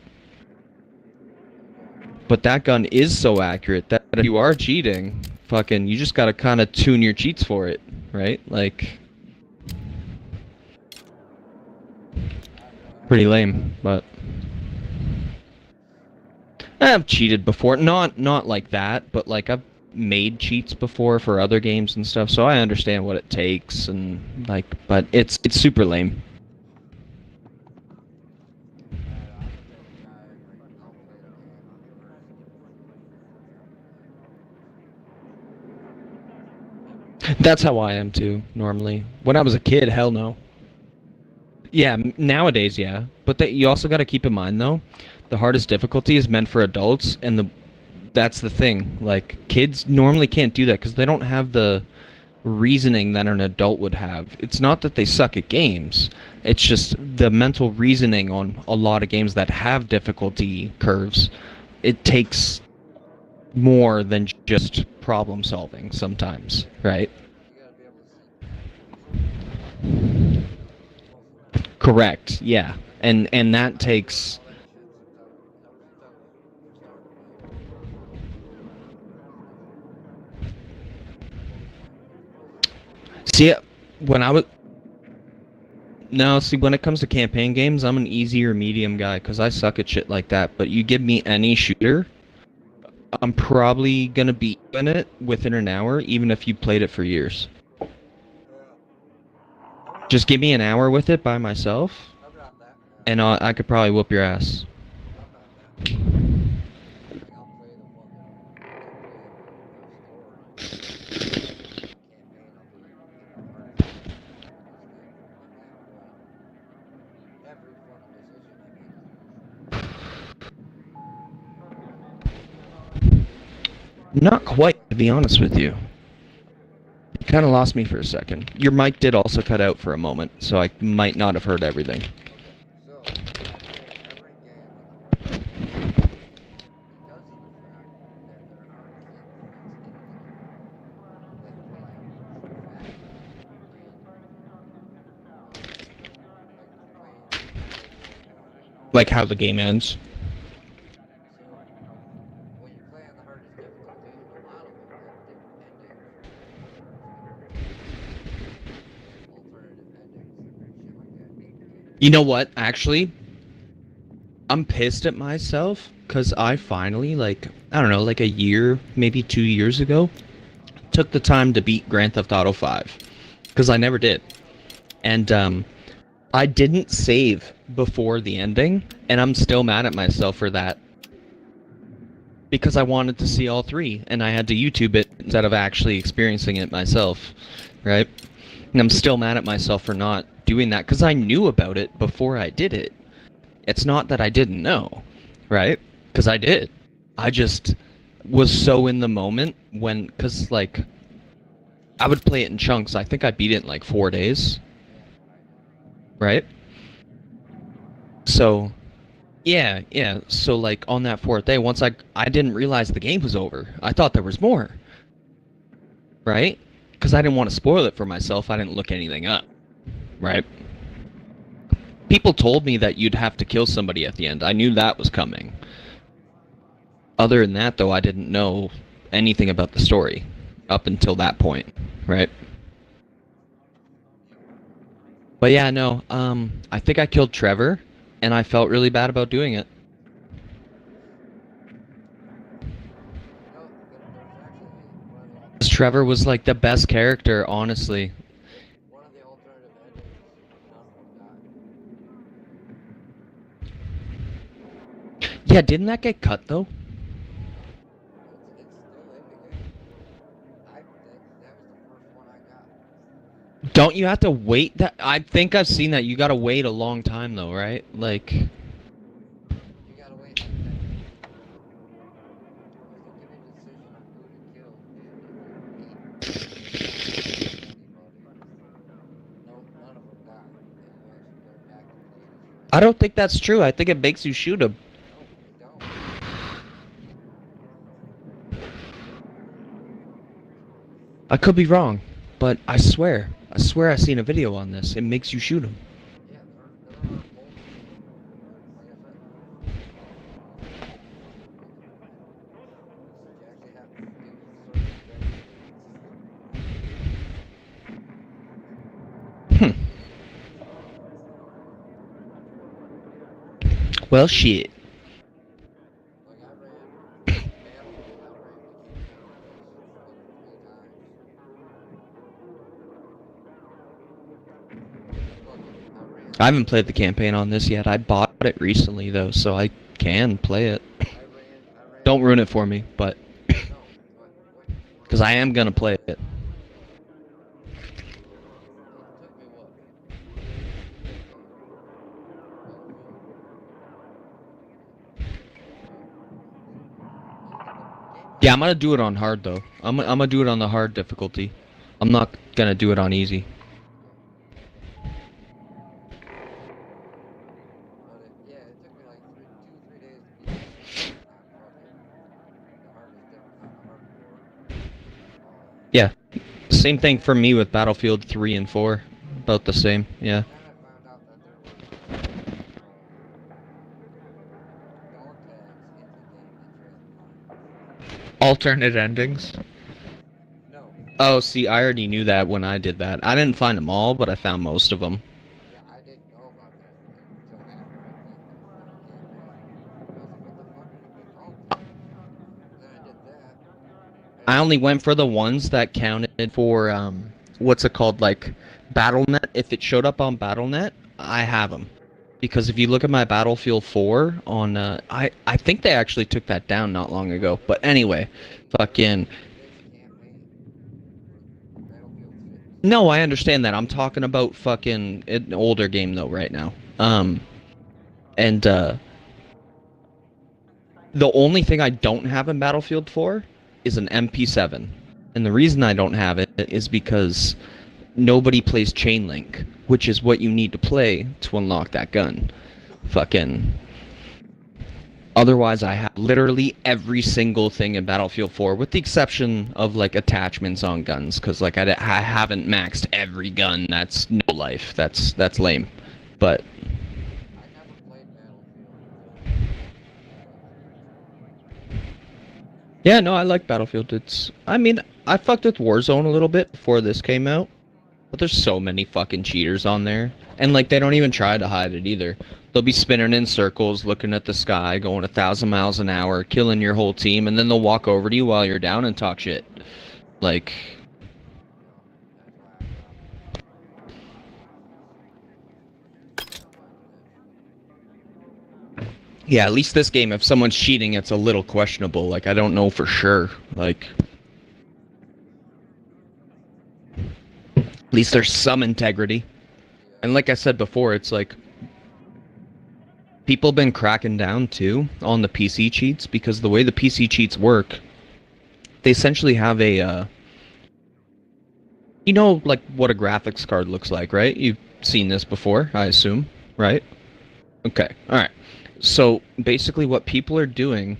But that gun is so accurate that if you are cheating, fucking, you just gotta kind of tune your cheats for it, right? Like, pretty lame, but I've cheated before. Not like that, but like I've made cheats before for other games and stuff, so I understand what it takes and like, but it's super lame. That's how I am too, normally. When I was a kid, hell no. Yeah, nowadays, yeah. But you also got to keep in mind, though, the hardest difficulty is meant for adults, and that's the thing. Like, kids normally can't do that because they don't have the reasoning that an adult would have. It's not that they suck at games. It's just the mental reasoning on a lot of games that have difficulty curves. It takes more than just problem solving sometimes, right? Correct. Yeah. And that takes See, when I was No, see, when it comes to campaign games, I'm an easy or medium guy because I suck at shit like that. But you give me any shooter, I'm probably gonna beat you in it within an hour, even if you played it for years. Just give me an hour with it by myself, and I could probably whoop your ass. Not quite, to be honest with you. You kind of lost me for a second. Your mic did also cut out for a moment, so I might not have heard everything. Like how the game ends. You know what, actually? I'm pissed at myself because I finally, like, I don't know, like a year, maybe 2 years ago, took the time to beat Grand Theft Auto 5. Because I never did. And, I didn't save before the ending, and I'm still mad at myself for that. Because I wanted to see all three, and I had to YouTube it instead of actually experiencing it myself, right? And I'm still mad at myself for not doing that, because I knew about it before I did it. It's not that I didn't know, right? Because I did. I just was so in the moment when, because, like, I would play it in chunks. I think I beat it in, like, 4 days. Right? So, yeah. So, like, on that 4th day, once I didn't realize the game was over. I thought there was more. Right? Because I didn't want to spoil it for myself. I didn't look anything up. Right? People told me that you'd have to kill somebody at the end. I knew that was coming. Other than that, though, I didn't know anything about the story up until that point, right? But yeah, no, I think I killed Trevor, and I felt really bad about doing it. No, there's actually one of the 'Cause Trevor was like the best character, honestly. one of the alternative endings. None of them died. Yeah, didn't that get cut though? It's still in the game. That was the first one I got. Don't you have to wait? That I think I've seen that. You gotta wait a long time though, right? Like, You gotta wait like 10 minutes. Because they give you a decision on who to kill. No, none of them died. And you actually go back to play as I don't think that's true. I think it makes you shoot him. No, they don't. I could be wrong, but I swear I seen a video on this. It makes you shoot him. Yeah, there are multiple. Like I said, you actually have to do certain things. Well, shit. Like I ran Battlefield, I ran with you like 3 times. I haven't played the campaign on this yet. I bought it recently though, so I can play it. I ran Don't ruin it for me, but no, because I am gonna play it. it took me what? Yeah, I'm gonna do it on hard though. I'm gonna do it on the hard difficulty. I'm not gonna do it on easy. But yeah, it took me like 3 days to beat it. The hardest hardcore. Yeah, same thing for me with Battlefield 3 and 4. About the same. Yeah. Then I found out that there was dog tags in the game that transferred. Alternate endings. No. Oh, see, I already knew that when I did that. I didn't find them all, but I found most of them. Yeah, I didn't know about that until after I beat the campaign. I was like, what the fuck are the dog tags? Then I did that. I only went for the ones that counted for what's it called, like BattleNet. If it showed up on BattleNet, I have them. Because if you look at my Battlefield 4 on, I think they actually took that down not long ago. But anyway, fucking. No, I understand that. I'm talking about fucking an older game though right now. And the only thing I don't have in Battlefield 4 is an MP7. And the reason I don't have it is because nobody plays chain link, which is what you need to play to unlock that gun. Fucking. Otherwise, I have literally every single thing in Battlefield 4, with the exception of like attachments on guns, because like I haven't maxed every gun. That's no life. That's lame. But I never played Battlefield. yeah, no, I like Battlefield. I mean, I fucked with Warzone a little bit before this came out, but there's so many fucking cheaters on there, and like they don't even try to hide it either. They'll be spinning in circles, looking at the sky, going 1,000 miles an hour, killing your whole team, and then they'll walk over to you while you're down and talk shit. Like, yeah, at least this game, if someone's cheating, it's a little questionable. Like, I don't know for sure. Like, at least there's some integrity. And like I said before, it's like, people have been cracking down, too, on the PC cheats, because the way the PC cheats work, they essentially have a, you know, like, what a graphics card looks like, right? You've seen this before, I assume, right? Okay, alright. So, basically what people are doing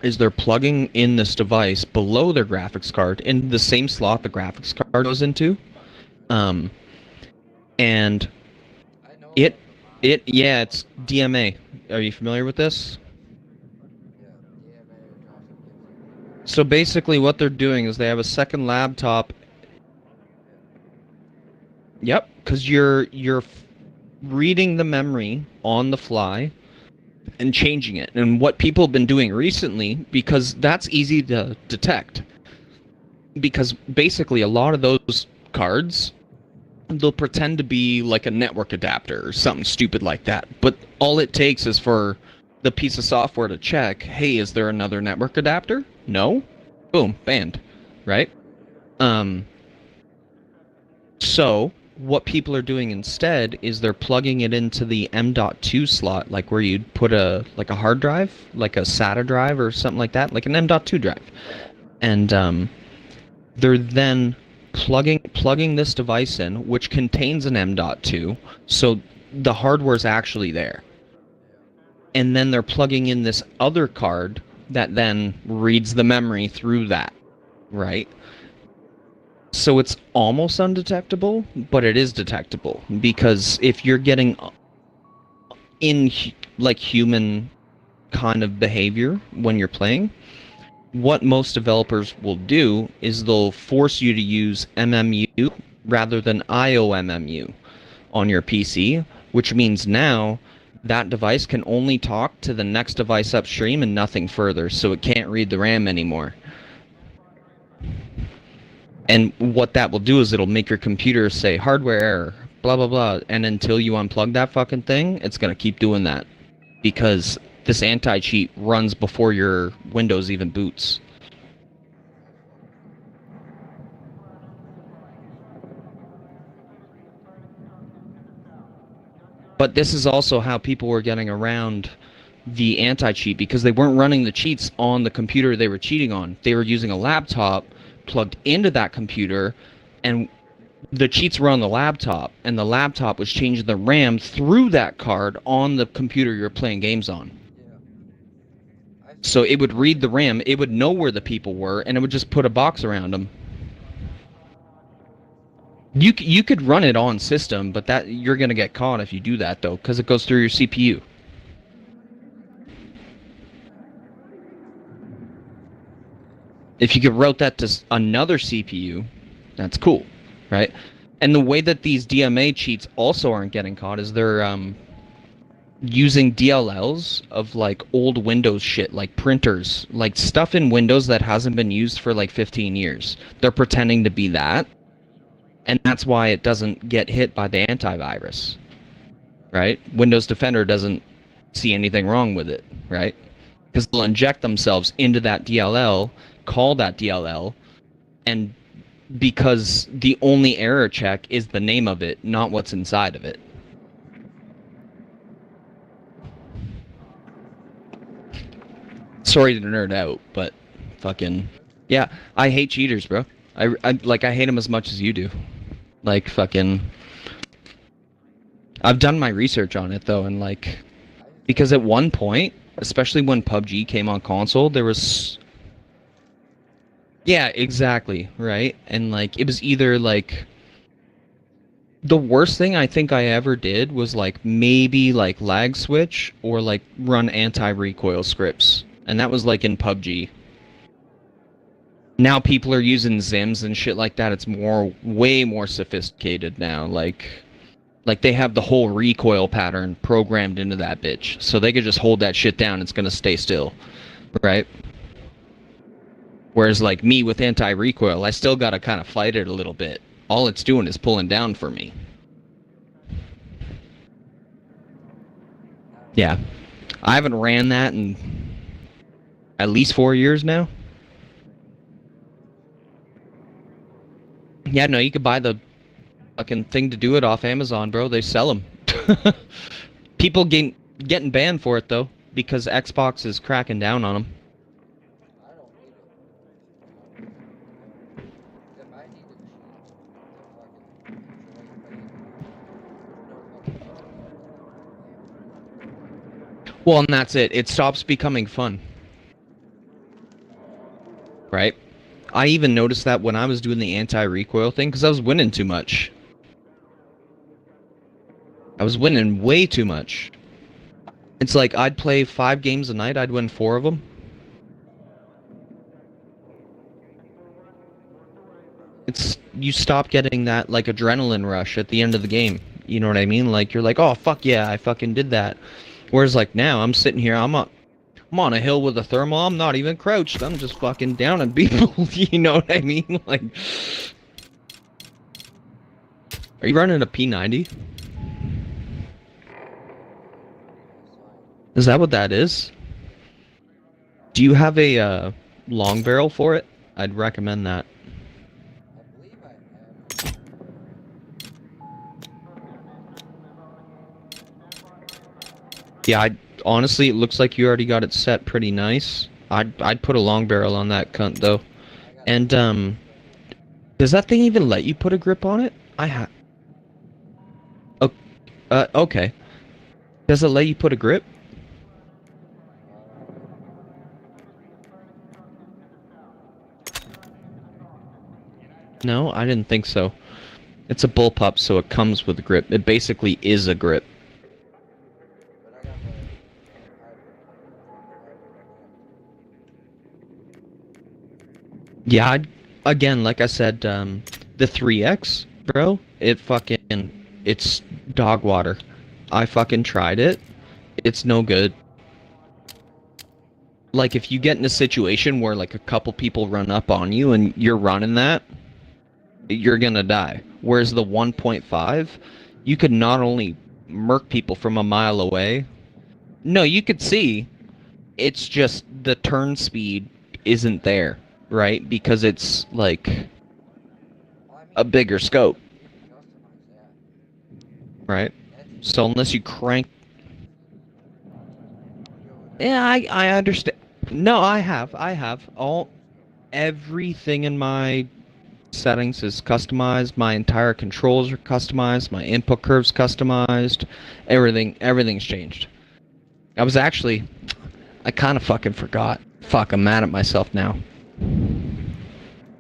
is they're plugging in this device below their graphics card, in the same slot the graphics card goes into, and I know it... about the Yeah, it's DMA. Are you familiar with this? Yeah, DMA Johnson gives you. So basically what they're doing is they have a second laptop. Yep, because you're reading the memory on the fly and changing it. And what people have been doing recently, because that's easy to detect, because basically a lot of those cards, they'll pretend to be like a network adapter or something stupid like that. But all it takes is for the piece of software to check, hey, is there another network adapter? No? Boom, banned. Right? Um, so what people are doing instead is they're plugging it into the M.2 slot, like where you'd put a hard drive, like a SATA drive or something like that, like an M.2 drive. And they're then plugging this device in, which contains an M.2, so the hardware's actually there. And then they're plugging in this other card that then reads the memory through that, right? So it's almost undetectable, but it is detectable, because if you're getting in like human kind of behavior when you're playing, what most developers will do is they'll force you to use MMU rather than IOMMU on your PC, which means now that device can only talk to the next device upstream and nothing further, so it can't read the RAM anymore. And what that will do is it'll make your computer say hardware error, blah blah blah, and until you unplug that fucking thing, it's gonna keep doing that, because this anti-cheat runs before your Windows even boots. But this is also how people were getting around the anti-cheat, because they weren't running the cheats on the computer they were cheating on. They were using a laptop plugged into that computer, and the cheats were on the laptop, and the laptop was changing the RAM through that card on the computer you're playing games on. Yeah. So it would read the RAM, it would know where the people were, and it would just put a box around them. You could run it on system, but that you're gonna get caught if you do that though, because it goes through your CPU. If you could route that to another CPU, that's cool, right? And the way that these DMA cheats also aren't getting caught is they're using DLLs of like old Windows shit, like printers, like stuff in Windows that hasn't been used for like 15 years. They're pretending to be that, and that's why it doesn't get hit by the antivirus, right? Windows Defender doesn't see anything wrong with it, right? Because they'll inject themselves into that DLL, call that DLL, and because the only error check is the name of it, not what's inside of it. Sorry to nerd out, but fucking yeah, I hate cheaters, bro. I hate them as much as you do. Like fucking, I've done my research on it though, and like, because at one point, especially when PUBG came on console, there was, yeah, exactly, right? And like it was either like, the worst thing I think I ever did was like maybe like lag switch or like run anti-recoil scripts, and that was like in PUBG. Now people are using Zims and shit like that. It's way more sophisticated now. Like they have the whole recoil pattern programmed into that bitch, so they could just hold that shit down. It's gonna stay still, right? Whereas like me with anti-recoil, I still gotta kind of fight it a little bit. All it's doing is pulling down for me. Yeah, I haven't ran that in at least 4 years now. Yeah, no, you could buy the fucking thing to do it off Amazon, bro. They sell them. People getting banned for it though, because Xbox is cracking down on them. I don't need it. If I need to cheat to fucking enjoy playing, no fucking. Well, and that's it. It stops becoming fun, right? I even noticed that when I was doing the anti-recoil thing, because I was winning too much. I was winning way too much. It's like I'd play 5 games a night, I'd win 4 of them. It's you stop getting that like adrenaline rush at the end of the game. You know what I mean? Like you're like, oh fuck yeah, I fucking did that. Whereas like now I'm sitting here, I'm on a hill with a thermal. I'm not even crouched. I'm just fucking down on people. You know what I mean? Like, are you running a P90? Is that what that is? Do you have a long barrel for it? I'd recommend that. I believe I have. Yeah, honestly, it looks like you already got it set pretty nice. I'd put a long barrel on that cunt though. And does that thing even let you put a grip on it? Oh, okay. Does it let you put a grip? No, I didn't think so. It's a bullpup, so it comes with a grip. It basically is a grip. But I got the hybrid. Yeah, again, like I said, the 3X, bro, it's dog water. I fucking tried it. It's no good. Like, if you get in a situation where, like, a couple people run up on you and you're running that, you're gonna die. Whereas the 1.5, you could not only murk people from a mile away. No, you could see. It's just the turn speed isn't there, right? Because it's, like, Well, I mean, a bigger scope, customize that. right? That's So unless you crank... go with Yeah, I understand. No, I have. Everything in my settings is customized. My entire controls are customized. My input curves customized. Everything's changed. I kind of fucking forgot. Fuck, I'm mad at myself now.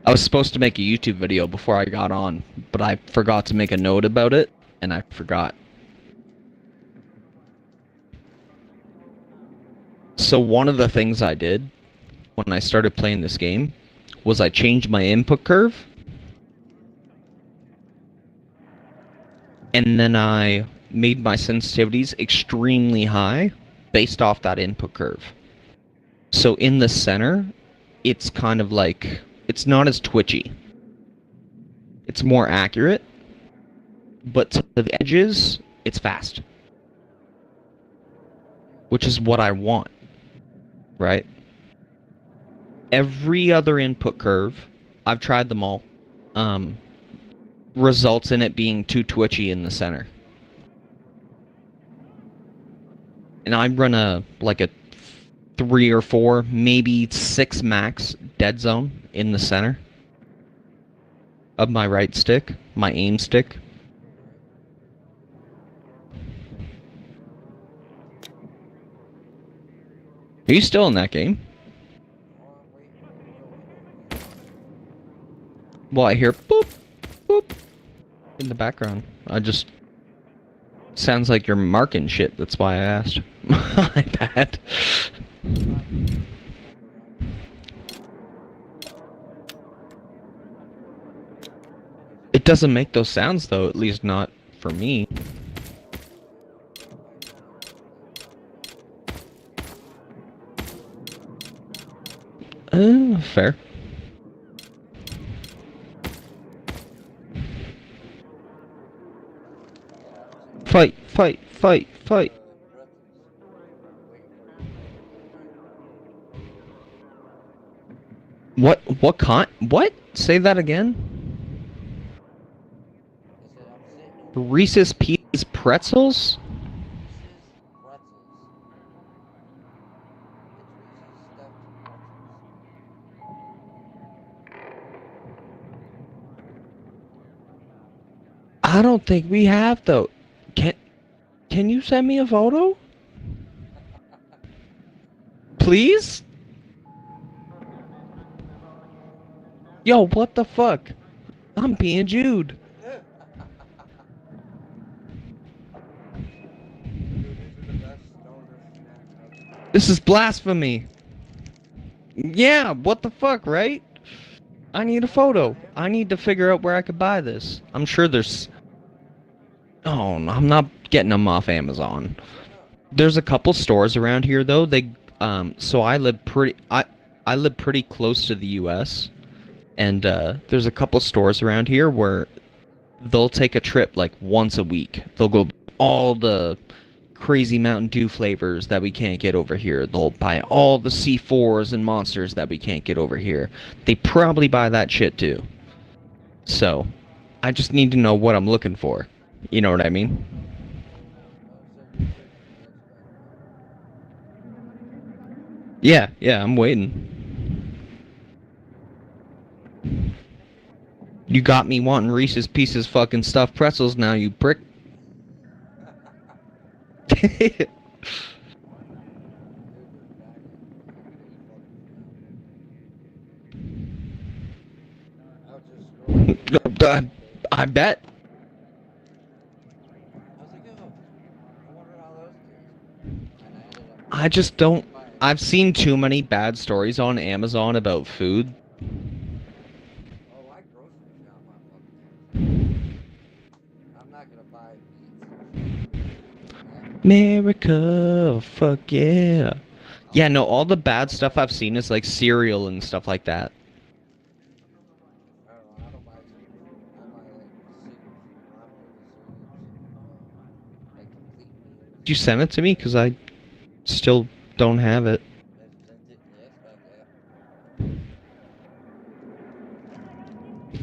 I was supposed to make a YouTube video before I got on, but I forgot to make a note about it, and I forgot. So one of the things I did when I started playing this game was I changed my input curve, and then I made my sensitivities extremely high based off that input curve. So in the center, it's kind of like, it's not as twitchy. It's more accurate, but to the edges, it's fast. Which is what I want, right? Every other input curve, I've tried them all, results in it being too twitchy in the center. And I run a 3 or 4, maybe 6 max dead zone in the center of my right stick, my aim stick. Are you still in that game? Well, I hear boop, boop in the background. Sounds like you're marking shit, that's why I asked. My bad. It doesn't make those sounds though, at least not for me. Fair. Fight, fight, fight, fight. What Say that again? Reese's Pieces Pretzels? I don't think we have though. Can you send me a photo? Please? Yo, what the fuck? I'm being Jude. This is blasphemy. Yeah, what the fuck, right? I need a photo. I need to figure out where I could buy this. I'm sure there's... Oh, no, I'm not getting them off Amazon. There's a couple stores around here, though. So I live I live pretty close to the U.S., and there's a couple stores around here where they'll take a trip like once a week. They'll go all the crazy Mountain Dew flavors that we can't get over here. They'll buy all the C4s and monsters that we can't get over here. They probably buy that shit too. So, I just need to know what I'm looking for. You know what I mean? Yeah, I'm waiting. You got me wanting Reese's Pieces fucking stuffed pretzels now, you prick. I bet. I just don't... I've seen too many bad stories on Amazon about food. Oh, I grocery shop on fucking Amazon. I'm not gonna buy meats. America, fuck yeah. Yeah, no, all the bad stuff I've seen is like cereal and stuff like that. I don't know. I don't buy cereal. I buy like cereal, like complete meals. Did you send it to me? Because I still don't have it. I sent it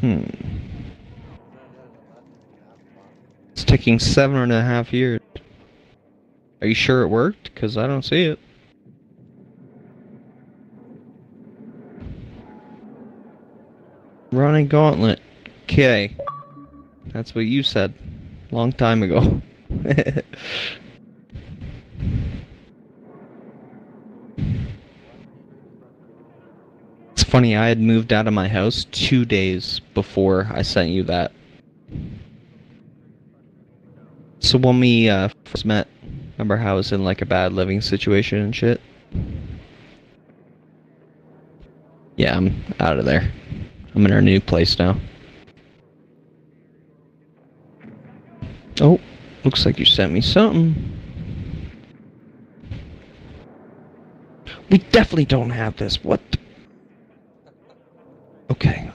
yesterday. It's taking 7.5 years. Are you sure it worked? Because I don't see it. Running gauntlet. Okay. That's what you said. Long time ago. It's funny, I had moved out of my house 2 days before I sent you that. So when we first met, remember how I was in like a bad living situation and shit? Yeah, I'm out of there. I'm in our new place now. Oh, looks like you sent me something. We definitely don't have this. What? Okay.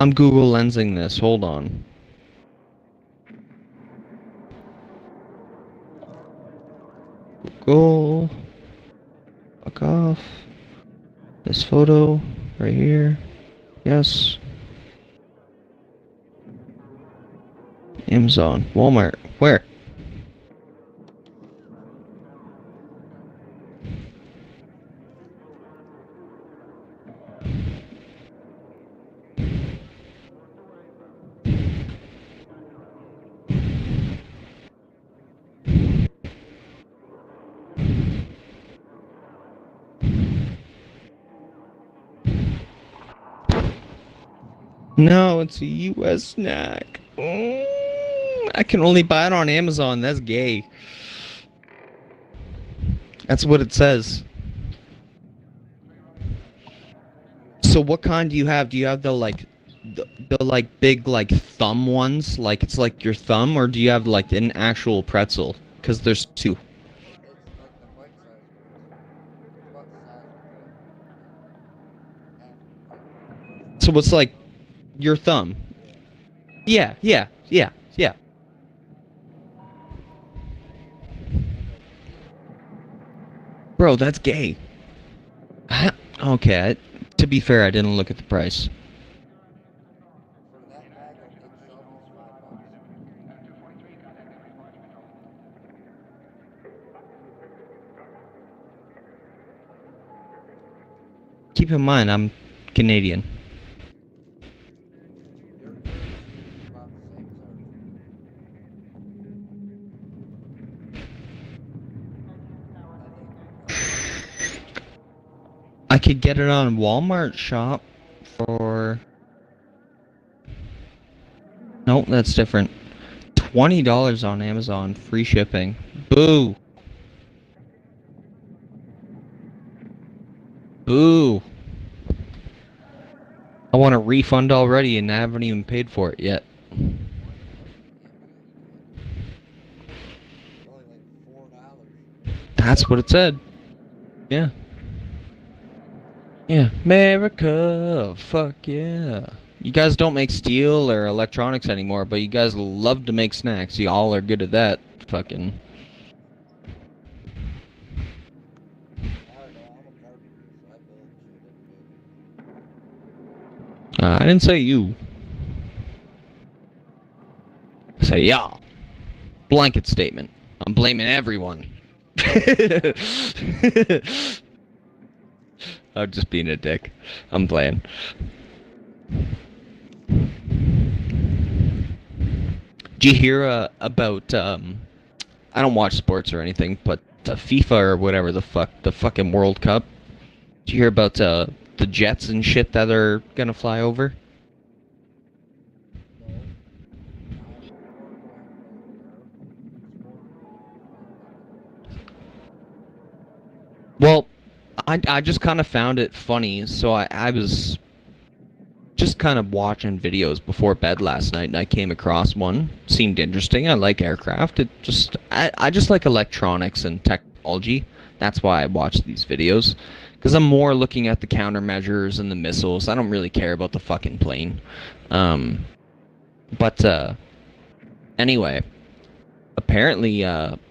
I'm Google Lensing this. Hold on. Google. Fuck off. This photo right here. Yes. Amazon. Walmart. Where? No, it's a US snack. I can only buy it on Amazon. That's gay. That's what it says. So what kind do you have? Do you have the like the like big like thumb ones? Like it's like your thumb, or do you have like an actual pretzel? Because there's two. It's like the bite size. About the size. So what's like your thumb? Yeah. Bro, that's gay. Okay, to be fair, I didn't look at the price. For that bag of itself is $5. Keep in mind, I'm Canadian. Your about the same as ours. I could get it on Walmart shop for... Nope, that's different. $20 on Amazon, free shipping. Boo! Boo. I want a refund already and I haven't even paid for it yet. Only like $4. That's what it said. Yeah. Yeah. America. Fuck yeah. You guys don't make steel or electronics anymore, but you guys love to make snacks. You all are good at that. Fucking. I don't know, I'm a carpenter, so I build shit I didn't say you. I say y'all. Blanket statement. I'm blaming everyone. I'm just being a dick. I'm playing. Did you hear about I don't watch sports or anything, but FIFA or whatever the fuck, the fucking World Cup? Did you hear about the jets and shit that are gonna fly over? Well, I just kind of found it funny, so I was just kind of watching videos before bed last night, and I came across one. Seemed interesting. I like aircraft. I just like electronics and technology. That's why I watch these videos, because I'm more looking at the countermeasures and the missiles. I don't really care about the fucking plane. But anyway, apparently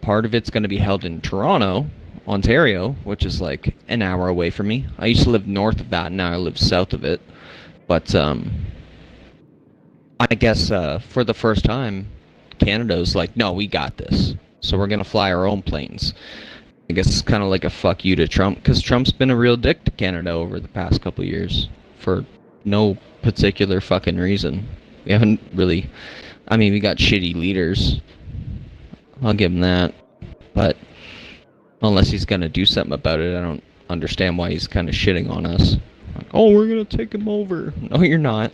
part of it's going to be held in Toronto, Ontario, which is like an hour away from me. I used to live north of that, and now I live south of it. But I guess for the first time, Canada's like, no, we got this. So we're going to fly our own planes. I guess it's kind of like a fuck you to Trump, because Trump's been a real dick to Canada over the past couple of years for no particular fucking reason. We haven't really... I mean, we got shitty leaders. I'll give him that. But unless he's going to do something about it, I don't understand why he's kind of shitting on us. Like, oh, we're going to take him over. No, you're not.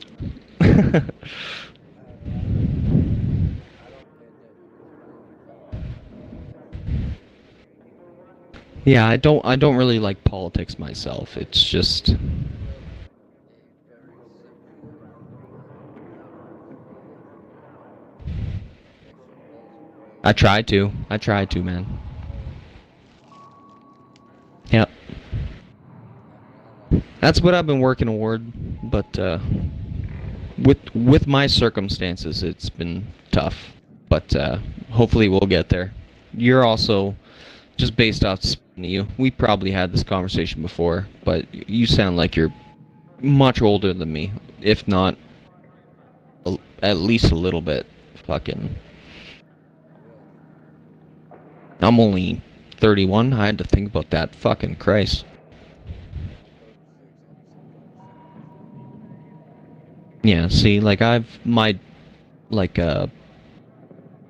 Yeah, I don't really like politics myself. It's just... I try to, man. Yep. That's what I've been working toward, but with my circumstances, it's been tough. But hopefully we'll get there. You're also, just based off you, we probably had this conversation before, but you sound like you're much older than me, if not at least a little bit. Fucking... I'm only 31. I had to think about that. Fucking Christ. Yeah, see, like my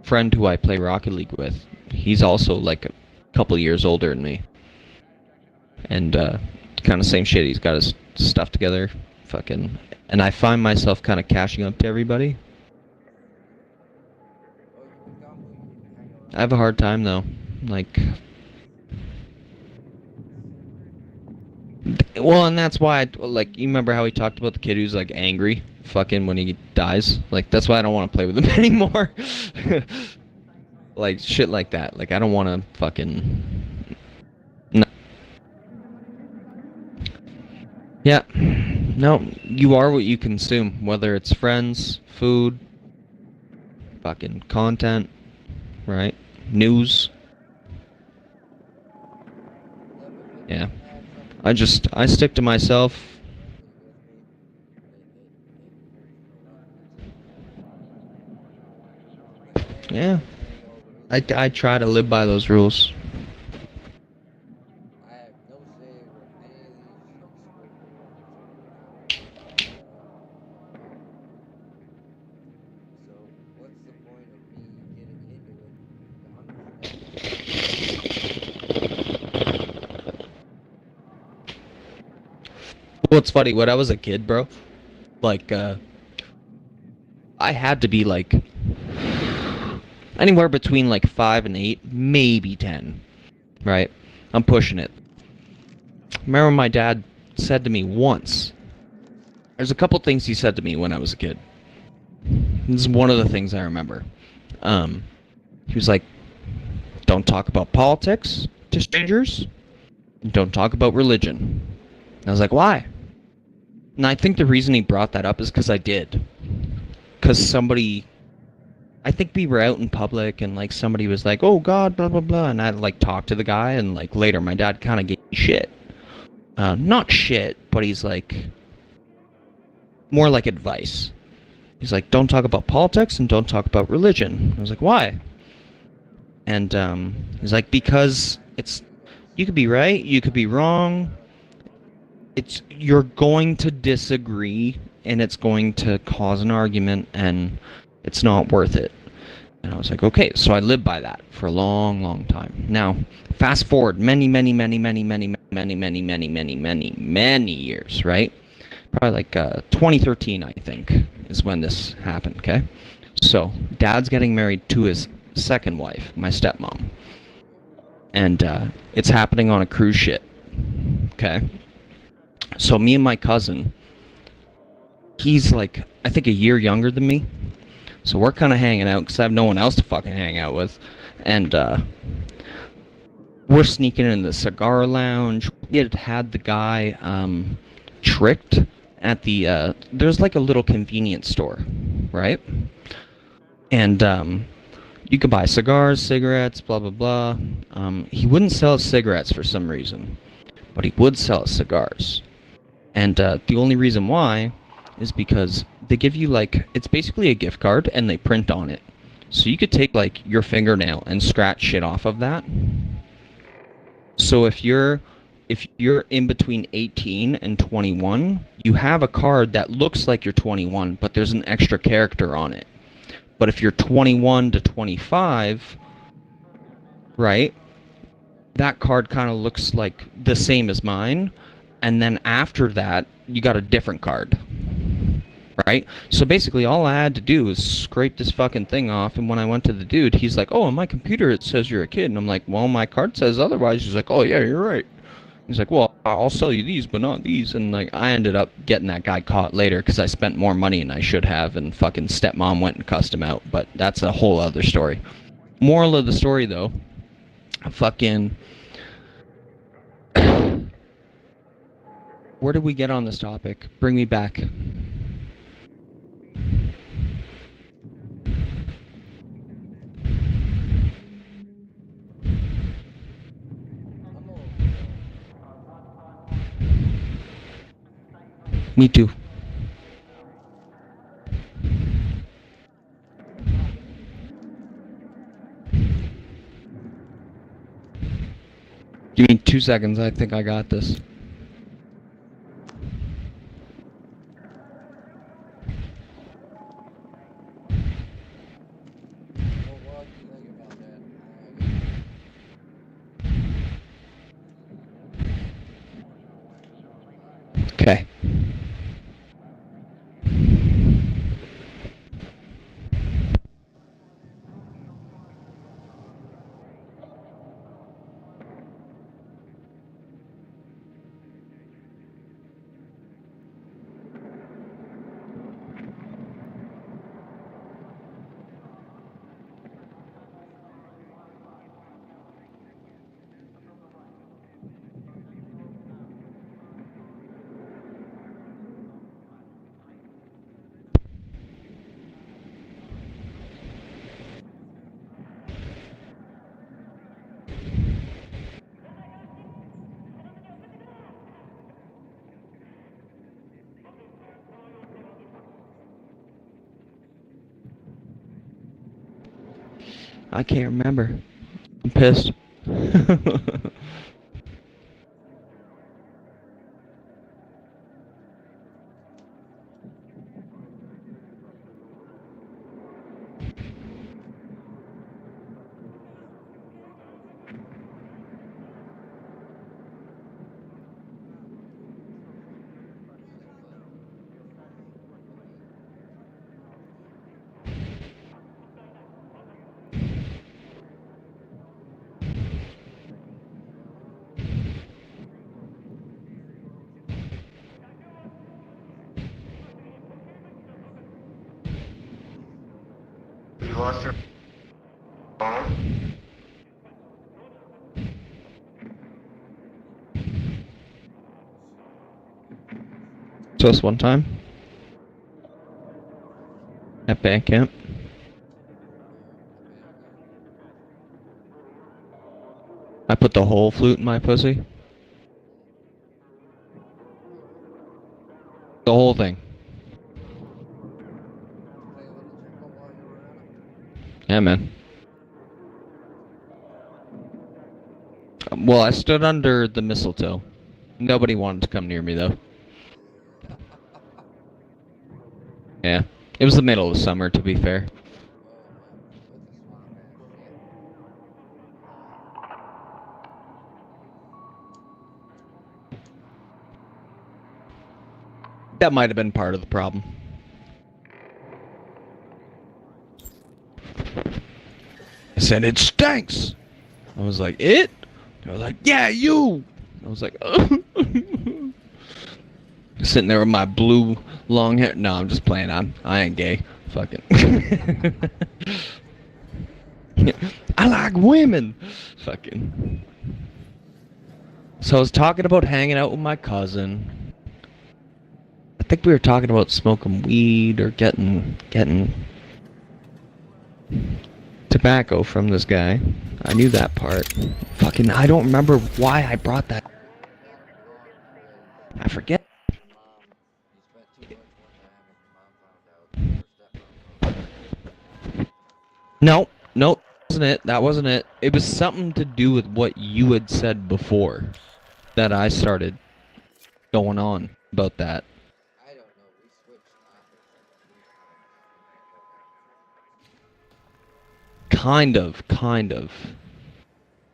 friend who I play Rocket League with, he's also like a couple years older than me. And kind of same shit. He's got his stuff together. Fucking... And I find myself kind of catching up to everybody. I have a hard time though. Like, well, and that's why like, you remember how he talked about the kid who's like angry fucking when he dies? Like, that's why I don't want to play with him anymore. Like shit like that. Like, I don't want to fucking... No. Yeah. No, you are what you consume, whether it's friends, food, fucking content, right? News. Yeah. I stick to myself. Yeah. I try to live by those rules. Well, it's funny, when I was a kid, bro, like, I had to be, like, anywhere between, like, 5 and 8, maybe 10, right? I'm pushing it. Remember when my dad said to me once. There's a couple things he said to me when I was a kid. This is one of the things I remember. He was like, don't talk about politics to strangers. And don't talk about religion. And I was like, why? And I think the reason he brought that up is because I did. Because somebody... I think we were out in public and like somebody was like, oh God, blah, blah, blah. And I like talked to the guy and like later my dad kind of gave me shit. Not shit, but he's like... more like advice. He's like, don't talk about politics and don't talk about religion. I was like, why? And he's like, because it's, you could be right, you could be wrong. You're going to disagree, and it's going to cause an argument, and it's not worth it. And I was like, okay, so I lived by that for a long, long time. Now, fast forward many years, right? Probably like 2013, I think, is when this happened, okay? So, Dad's getting married to his second wife, my stepmom. And it's happening on a cruise ship, okay? So, me and my cousin, he's like, I think a year younger than me. So, we're kind of hanging out because I have no one else to fucking hang out with. And we're sneaking in the cigar lounge. We had the guy tricked at the there's like a little convenience store, right? And you could buy cigars, cigarettes, blah blah blah. He wouldn't sell cigarettes for some reason, but he would sell cigars. And the only reason why is because they give you like, it's basically a gift card and they print on it. So you could take like your fingernail and scratch shit off of that. So if you're in between 18 and 21, you have a card that looks like you're 21, but there's an extra character on it. But if you're 21 to 25, right, that card kind of looks like the same as mine, and then after that, you got a different card, right? So basically, all I had to do was scrape this fucking thing off, and when I went to the dude, he's like, oh, on my computer it says you're a kid, and I'm like, well, my card says otherwise. He's like, oh, yeah, you're right. He's like, well, I'll sell you these, but not these. And like, I ended up getting that guy caught later because I spent more money than I should have, and fucking stepmom went and cussed him out. But that's a whole other story. Moral of the story, though, fucking... Where did we get on this topic? Bring me back. Me too. Give me 2 seconds. I think I got this. What do you think about that? Okay. I can't remember. I'm pissed. lost your phone? Just one time. At band camp. I put the whole flute in my pussy. The whole thing. Play a little jingle while you were at it. Yeah, man. Well, I stood under the mistletoe. Nobody wanted to come near me, though. Yeah. It was the middle of the summer, to be fair. Oh, that's a swamp ass shit. That might have been part of the problem. I said, it stinks! I was like, it? They were like, yeah, you! I was like, sitting there with my blue long hair. No, I'm just playing. I ain't gay. Fucking. I like women. Fucking. So I was talking about hanging out with my cousin. I think we were talking about smoking weed or getting tobacco from this guy. I knew that part. Fucking, I don't remember why I brought that. I forget. Your mom, you spent too much one time and your mom found out. Or stepmom found out. No, that wasn't it. That wasn't it. It was something to do with what you had said before that I started going on about that. I don't know. We switched topics. Kind of.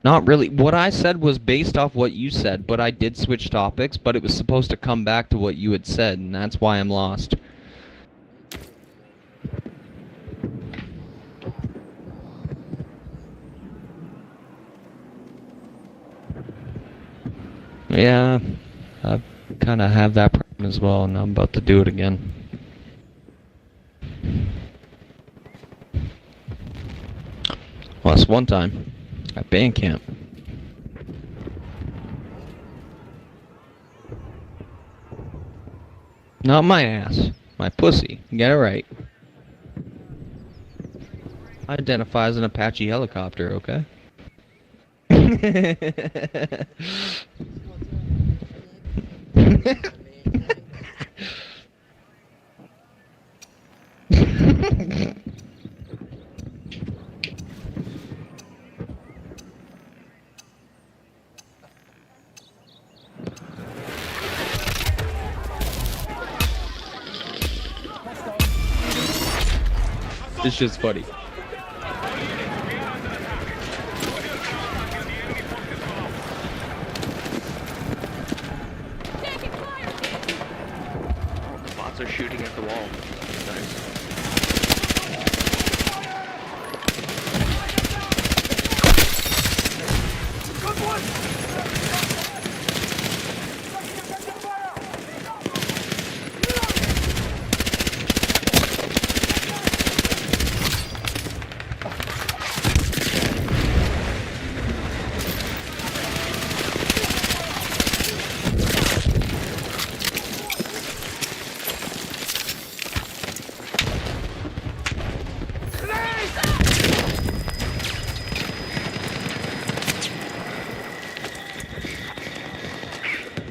Not really. What I said was based off what you said, but I did switch topics, but it was supposed to come back to what you had said, and that's why I'm lost. Yeah, I kind of have that problem as well, and I'm about to do it again. Well, that's one time at band camp. Not my ass, my pussy. Get it right. I identify as an Apache helicopter, okay? It's just funny. Bots are shooting at the wall. Nice.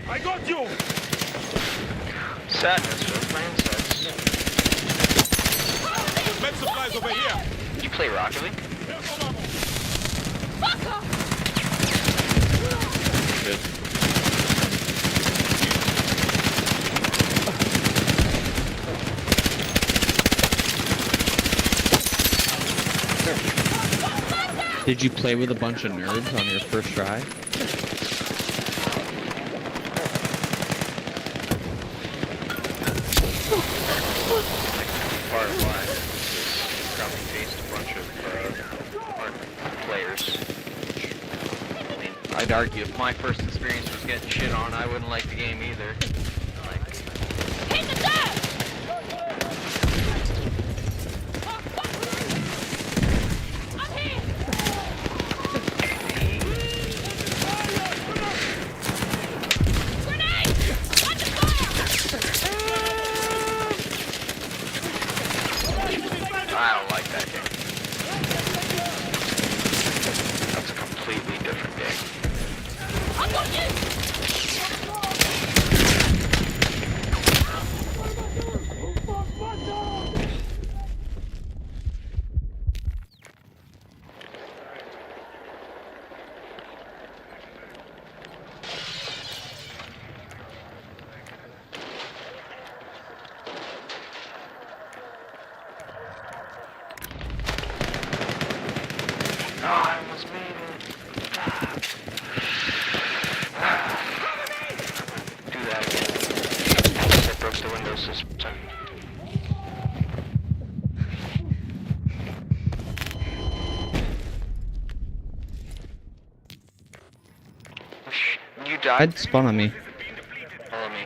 I got you! Sadness, we're playing sadness. Med supplies over here! Did you play Rocket League? Good. Did you play with a bunch of nerds on your first try? Part of why is probably faced a bunch of players. I mean, I'd argue if my first experience was getting shit on, I wouldn't like the game either. Oh, I almost made it. Do that again. I broke the window system. You died? I'd spawn on me. Follow me.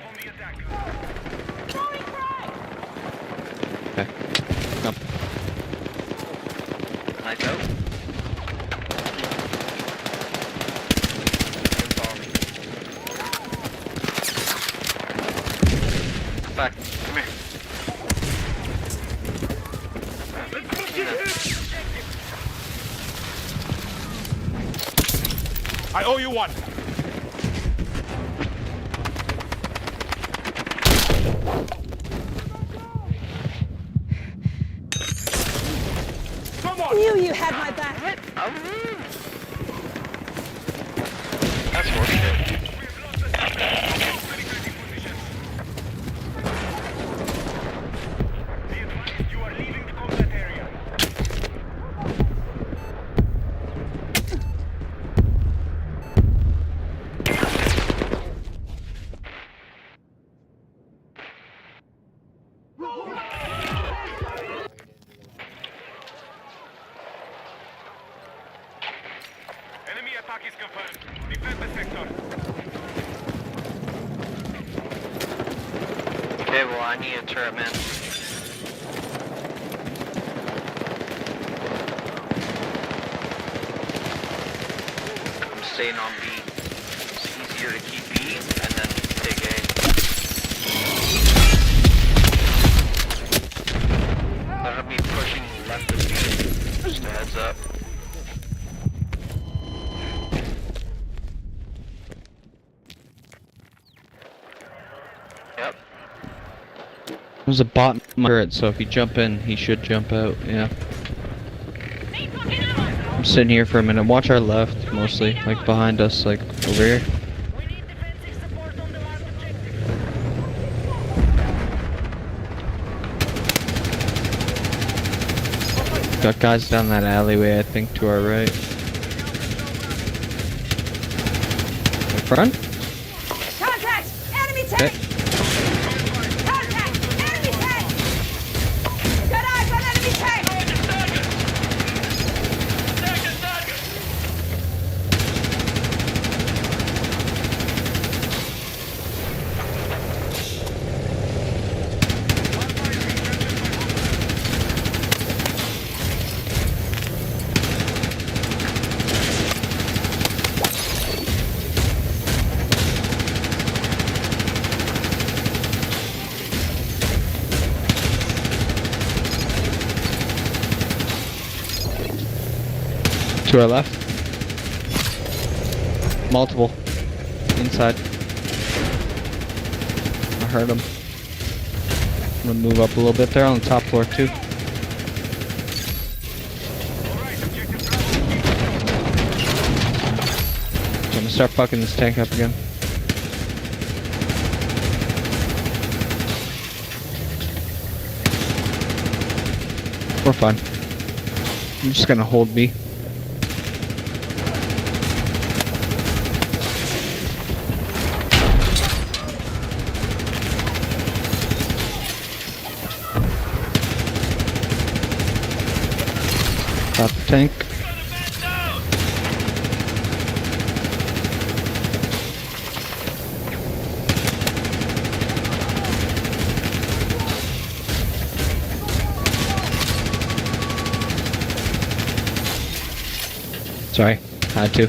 Okay. No. Can I go? Follow me. Back. Come here. I owe you one. Come on. Knew you had my back. That's horseshit. You are leaving the combat area. Enemy attack is confirmed. Defend the sector. Okay, well, I need a turret, man. I'm staying on B. It's easier to keep B and then take A. That'll be pushing left of B. Just a heads up. Yep. There's a bot in my turret, so if you jump in, he should jump out. Yeah. I'm sitting here for a minute. Watch our left, mostly, like behind us, like over here. We need defensive support on the last objective. Got guys down that alleyway, I think, to our right. In front? Contact! Enemy tank! Okay. Contact! Enemy tank! Good eyes on enemy tank! To our left. Multiple. Inside. I heard them. I'm gonna move up a little bit. They're on the top floor too. I'm gonna start fucking this tank up again. We're fine. I'm just gonna hold B. Got the tank. Sorry, had to.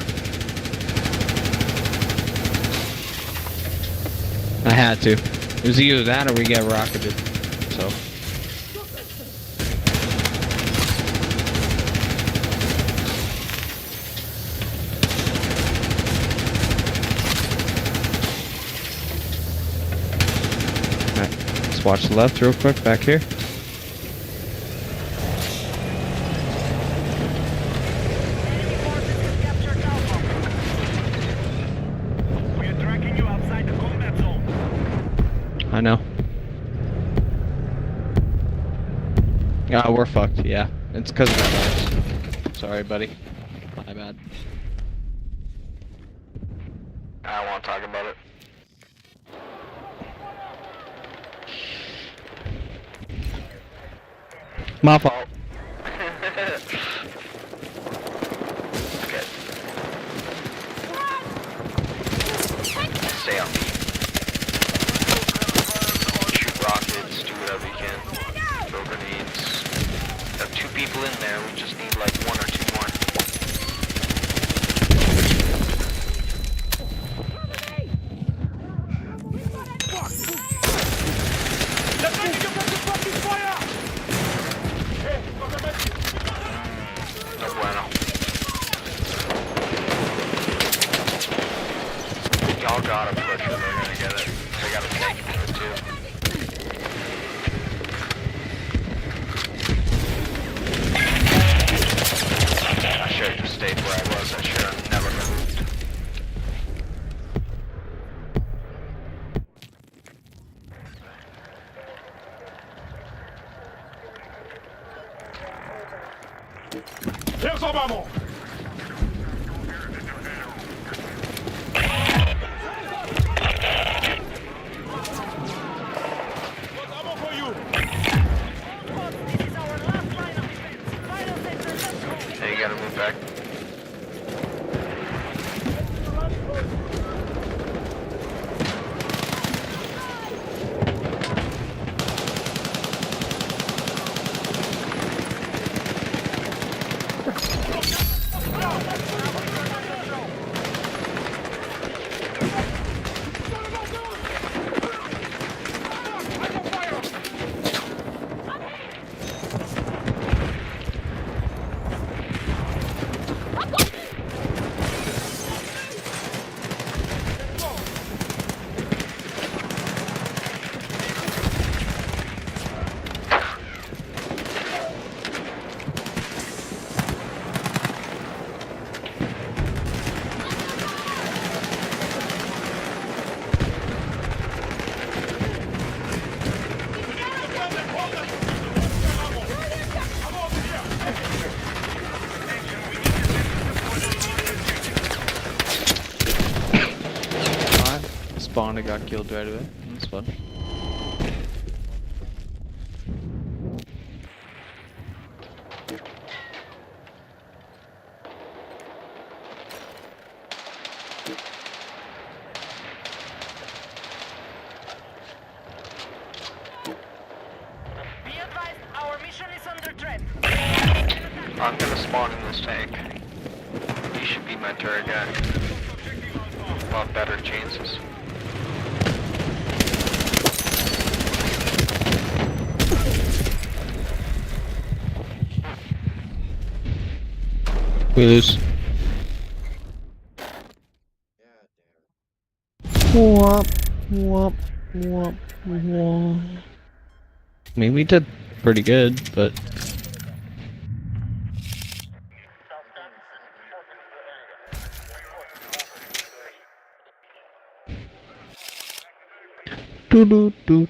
I had to. It was either that or we get rocketed. So. Alright, let's watch the left real quick back here. We are tracking you outside the combat zone. I know. We're fucked, yeah. It's because of the guys. Sorry, buddy. My bad. I don't want to talk about it. My fault. Okay. Stay on me. Shoot rockets, do whatever you can. Throw grenades. Got 2 people in there, we just need like 1 or 2 more. They're taking you from the fucking fire! Hey, fuck a medkit! No bueno. Y'all gotta push or they're gonna get it. They got a tank for it too. I should've just stayed where I was. I should've never moved. Here's our ammo! Got ammo for you! Hey, you gotta move back. Spawned and got killed right away. That's fun. Be advised, our mission is under threat. I'm gonna spawn in this tank. You should be my turret guy. A lot better chances. We lose. Yeah, damn. Womp, womp, womp, womp. I mean, we did pretty good, but doo doo doo.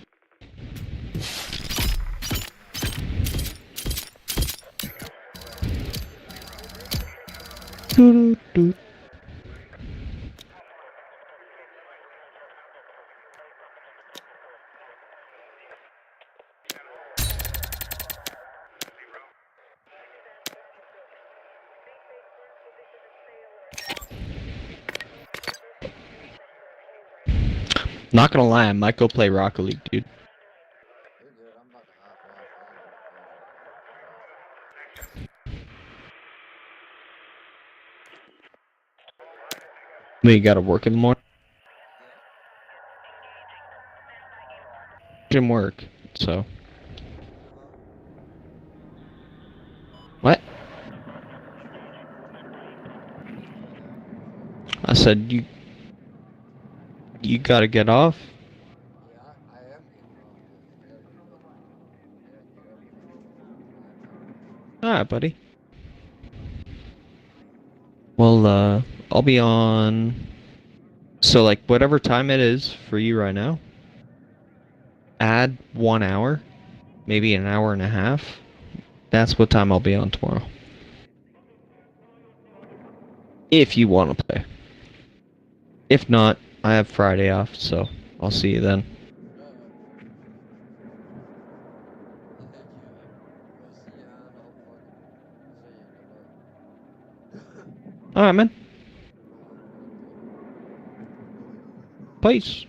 Doo doo doo. Not gonna lie, I might go play Rocket League, dude. You're good, I'm about to hop off. You gotta work in the morning. Didn't work, so. What? I said you gotta get off. Yeah, I am getting off. Alright, buddy. Well, I'll be on. So, like, whatever time it is for you right now, add 1 hour, maybe an hour and a half. That's what time I'll be on tomorrow. If you want to play. If not, I have Friday off, so I'll see you then. Thank you. We'll see you and hopefully see you tomorrow. Alright, man. Peace.